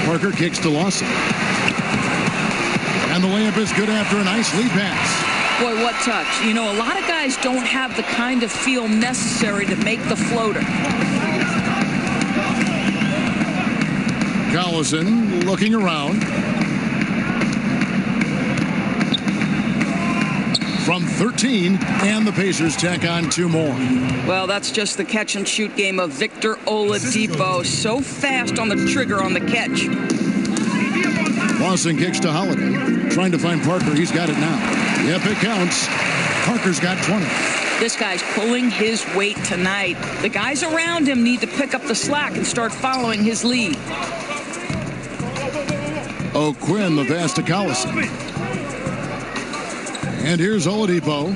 Parker kicks to Lawson. And the layup is good after a nice lead pass. Boy, what touch. You know, a lot of guys don't have the kind of feel necessary to make the floater. Collison looking around. From 13, and the Pacers tack on 2 more. Well, that's just the catch-and-shoot game of Victor Oladipo. So fast on the trigger on the catch. Lawson kicks to Holiday. Trying to find Parker. He's got it now. Yep, it counts. Parker's got 20. This guy's pulling his weight tonight. The guys around him need to pick up the slack and start following his lead. O'Quinn, the pass to Collison. And here's Oladipo.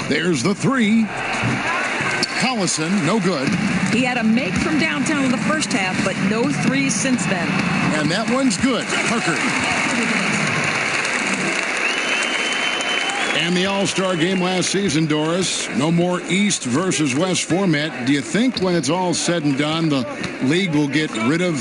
There's the 3. Collison, no good. He had a make from downtown in the first half, but no 3s since then. And that one's good. Parker. And the All-Star game last season, Doris, no more East versus West format. Do you think when it's all said and done, the league will get rid of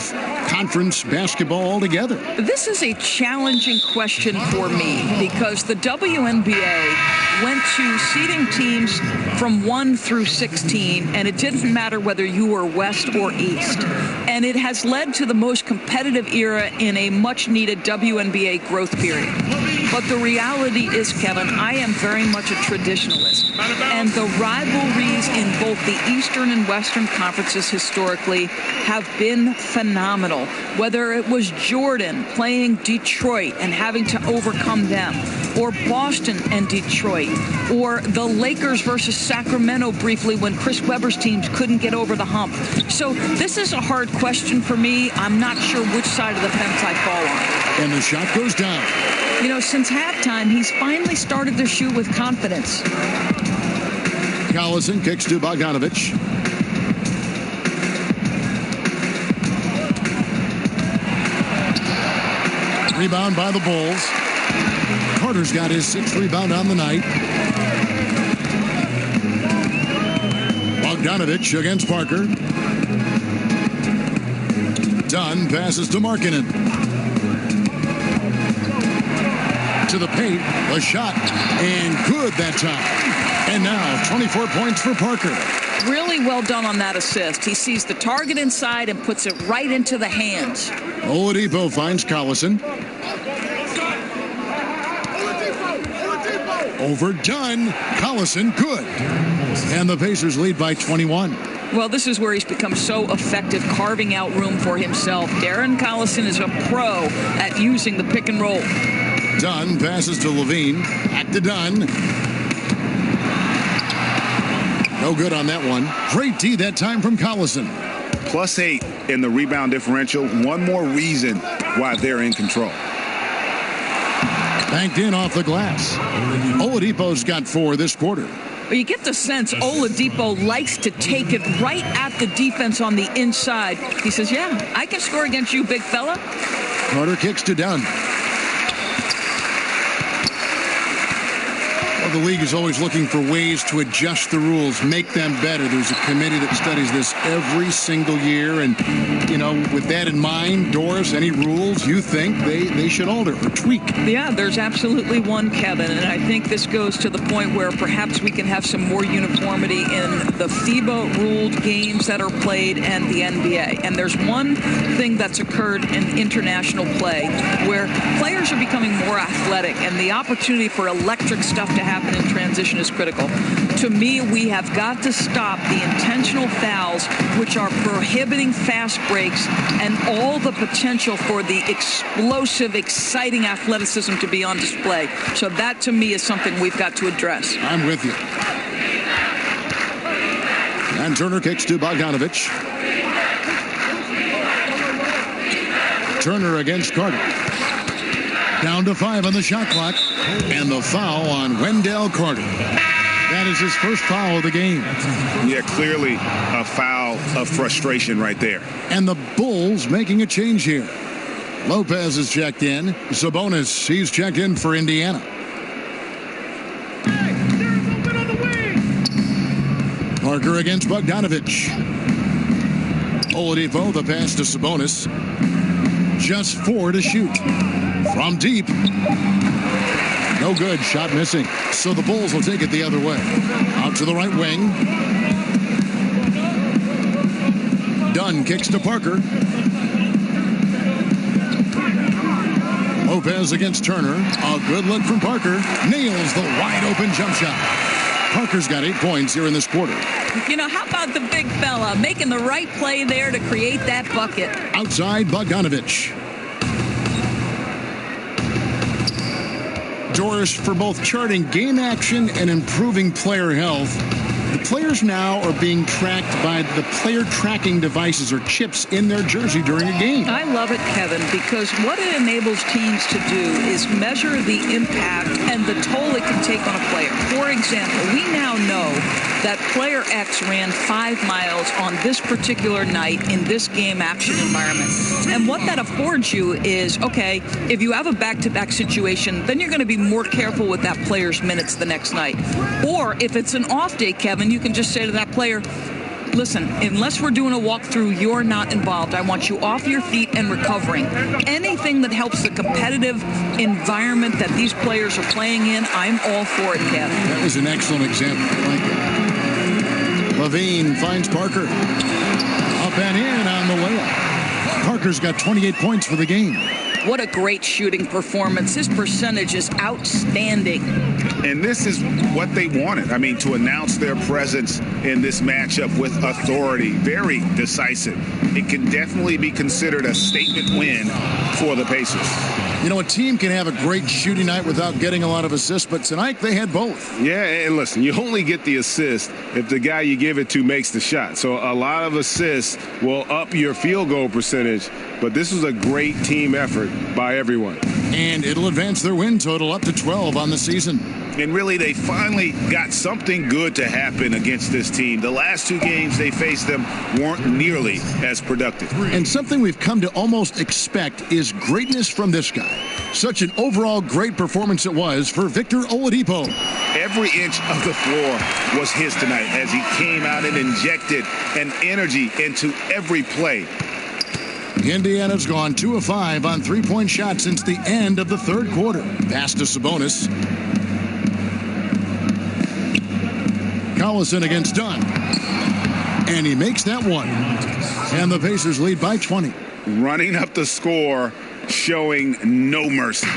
conference basketball altogether? This is a challenging question for me because the WNBA went to seeding teams from 1 through 16, and it didn't matter whether you were West or East. And it has led to the most competitive era in a much-needed WNBA growth period. But the reality is, Kevin, I am very much a traditionalist. And the rivalries in both the Eastern and Western conferences historically have been phenomenal. Whether it was Jordan playing Detroit and having to overcome them, or Boston and Detroit, or the Lakers versus Sacramento briefly when Chris Webber's teams couldn't get over the hump. So this is a hard question for me. I'm not sure which side of the fence I fall on. And the shot goes down. You know, since halftime, he's finally started to shoot with confidence. Collison kicks to Bogdanovich. Rebound by the Bulls. Carter's got his 6th rebound on the night. Bogdanovich against Parker. Dunn passes to Markkanen. To the paint, a shot, and good that time. And now 24 points for Parker. Really well done on that assist. He sees the target inside and puts it right into the hands. Oladipo finds Collison. Overdone. Collison, good. And the Pacers lead by 21. Well, this is where he's become so effective carving out room for himself. Darren Collison is a pro at using the pick and roll. Dunn passes to Levine. Back to Dunn. No good on that one. Great D that time from Collison. +8 in the rebound differential. One more reason why they're in control. Banked in off the glass. Oladipo's got 4 this quarter. Well, you get the sense Oladipo likes to take it right at the defense on the inside. He says, yeah, I can score against you, big fella. Carter kicks to Dunn. Well, the league is always looking for ways to adjust the rules, make them better. There's a committee that studies this every single year. And, you know, with that in mind, Doris, any rules you think they should alter or tweak? Yeah, there's absolutely one, Kevin. And I think this goes to the point where perhaps we can have some more uniformity in the FIBA-ruled games that are played and the NBA. And there's one thing that's occurred in international play where players are becoming more athletic, and the opportunity for electric stuff to happen in transition is critical. To me, we have got to stop the intentional fouls, which are prohibiting fast breaks and all the potential for the explosive, exciting athleticism to be on display. So that, to me, is something we've got to address. I'm with you. And Turner kicks to Bogdanovich. Turner against Carter. Down to 5 on the shot clock. And the foul on Wendell Carter. That is his first foul of the game. Yeah, clearly a foul of frustration right there. And the Bulls making a change here. Lopez is checked in. Sabonis, he's checked in for Indiana. Parker against Bogdanovich. Oladipo, the pass to Sabonis. Just 4 to shoot. From deep. No good. Shot missing. So the Bulls will take it the other way. Out to the right wing. Dunn kicks to Parker. Lopez against Turner. A good look from Parker. Nails the wide open jump shot. Parker's got 8 points here in this quarter. You know, how about the big fella making the right play there to create that bucket? Outside Bogdanovich. Doris, for both charting game action and improving player health, the players now are being tracked by the player tracking devices or chips in their jersey during a game. I love it, Kevin, because what it enables teams to do is measure the impact and the toll it can take on a player. For example, we now know that player X ran 5 miles on this particular night in this game action environment. And what that affords you is, okay, if you have a back-to-back situation, then you're going to be more careful with that player's minutes the next night. Or if it's an off day, Kevin, you can just say to that player, listen, unless we're doing a walkthrough, you're not involved. I want you off your feet and recovering. Anything that helps the competitive environment that these players are playing in, I'm all for it, Kev. That was an excellent example. I like that. Levine finds Parker. Up and in on the layup. Parker's got 28 points for the game. What a great shooting performance. His percentage is outstanding. And this is what they wanted. I mean, to announce their presence in this matchup with authority, very decisive. It can definitely be considered a statement win for the Pacers. You know, a team can have a great shooting night without getting a lot of assists, but tonight they had both. Yeah, and listen, you only get the assist if the guy you give it to makes the shot. So a lot of assists will up your field goal percentage, but this was a great team effort by everyone. And it'll advance their win total up to 12 on the season. And really, they finally got something good to happen against this team. The last 2 games they faced them weren't nearly as productive. And something we've come to almost expect is greatness from this guy. Such an overall great performance it was for Victor Oladipo. Every inch of the floor was his tonight as he came out and injected an energy into every play. Indiana's gone 2 of 5 on 3-point shots since the end of the third quarter. Pass to Sabonis. Collison against Dunn. And he makes that one. And the Pacers lead by 20. Running up the score, showing no mercy.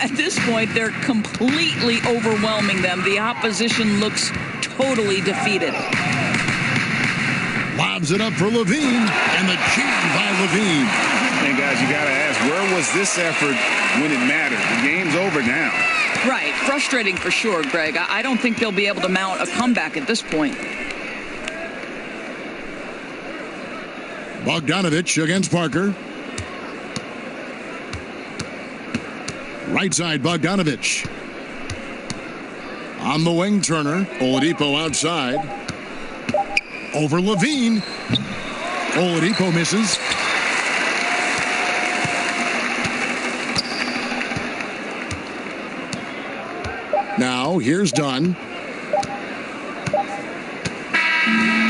At this point, they're completely overwhelming them. The opposition looks totally defeated. Lobs it up for Levine, and the jam by Levine. And guys, you got to ask, where was this effort when it mattered? The game's over now. Right. Frustrating for sure, Greg. I don't think they'll be able to mount a comeback at this point. Bogdanovich against Parker. Right side, Bogdanovich. On the wing, Turner. Oladipo outside. Over Levine. Oladipo misses. Now, here's Dunn.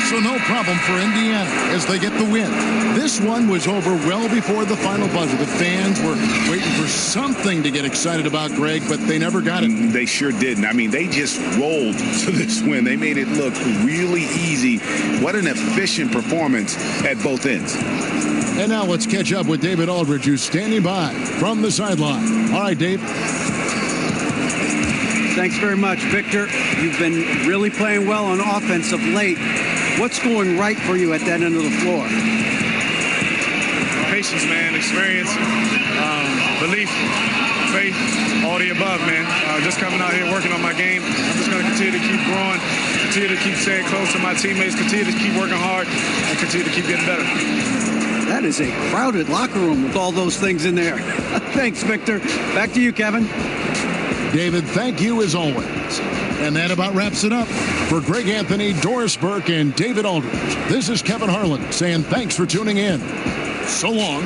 So no problem for Indiana as they get the win. This one was over well before the final buzzer. The fans were waiting for something to get excited about, Greg, but they never got it. They sure didn't. I mean, they just rolled to this win. They made it look really easy. What an efficient performance at both ends. And now let's catch up with David Aldridge, who's standing by from the sideline. All right, Dave. Thanks very much, Victor. You've been really playing well on offense of late. What's going right for you at that end of the floor? Patience, man, experience, belief, faith, all the above, man. Just coming out here working on my game. I'm just going to continue to keep growing, continue to keep staying close to my teammates, continue to keep working hard, and continue to keep getting better. That is a crowded locker room with all those things in there. Thanks, Victor. Back to you, Kevin. David, thank you as always. And that about wraps it up. For Greg Anthony, Doris Burke, and David Aldridge, this is Kevin Harlan saying thanks for tuning in. So long.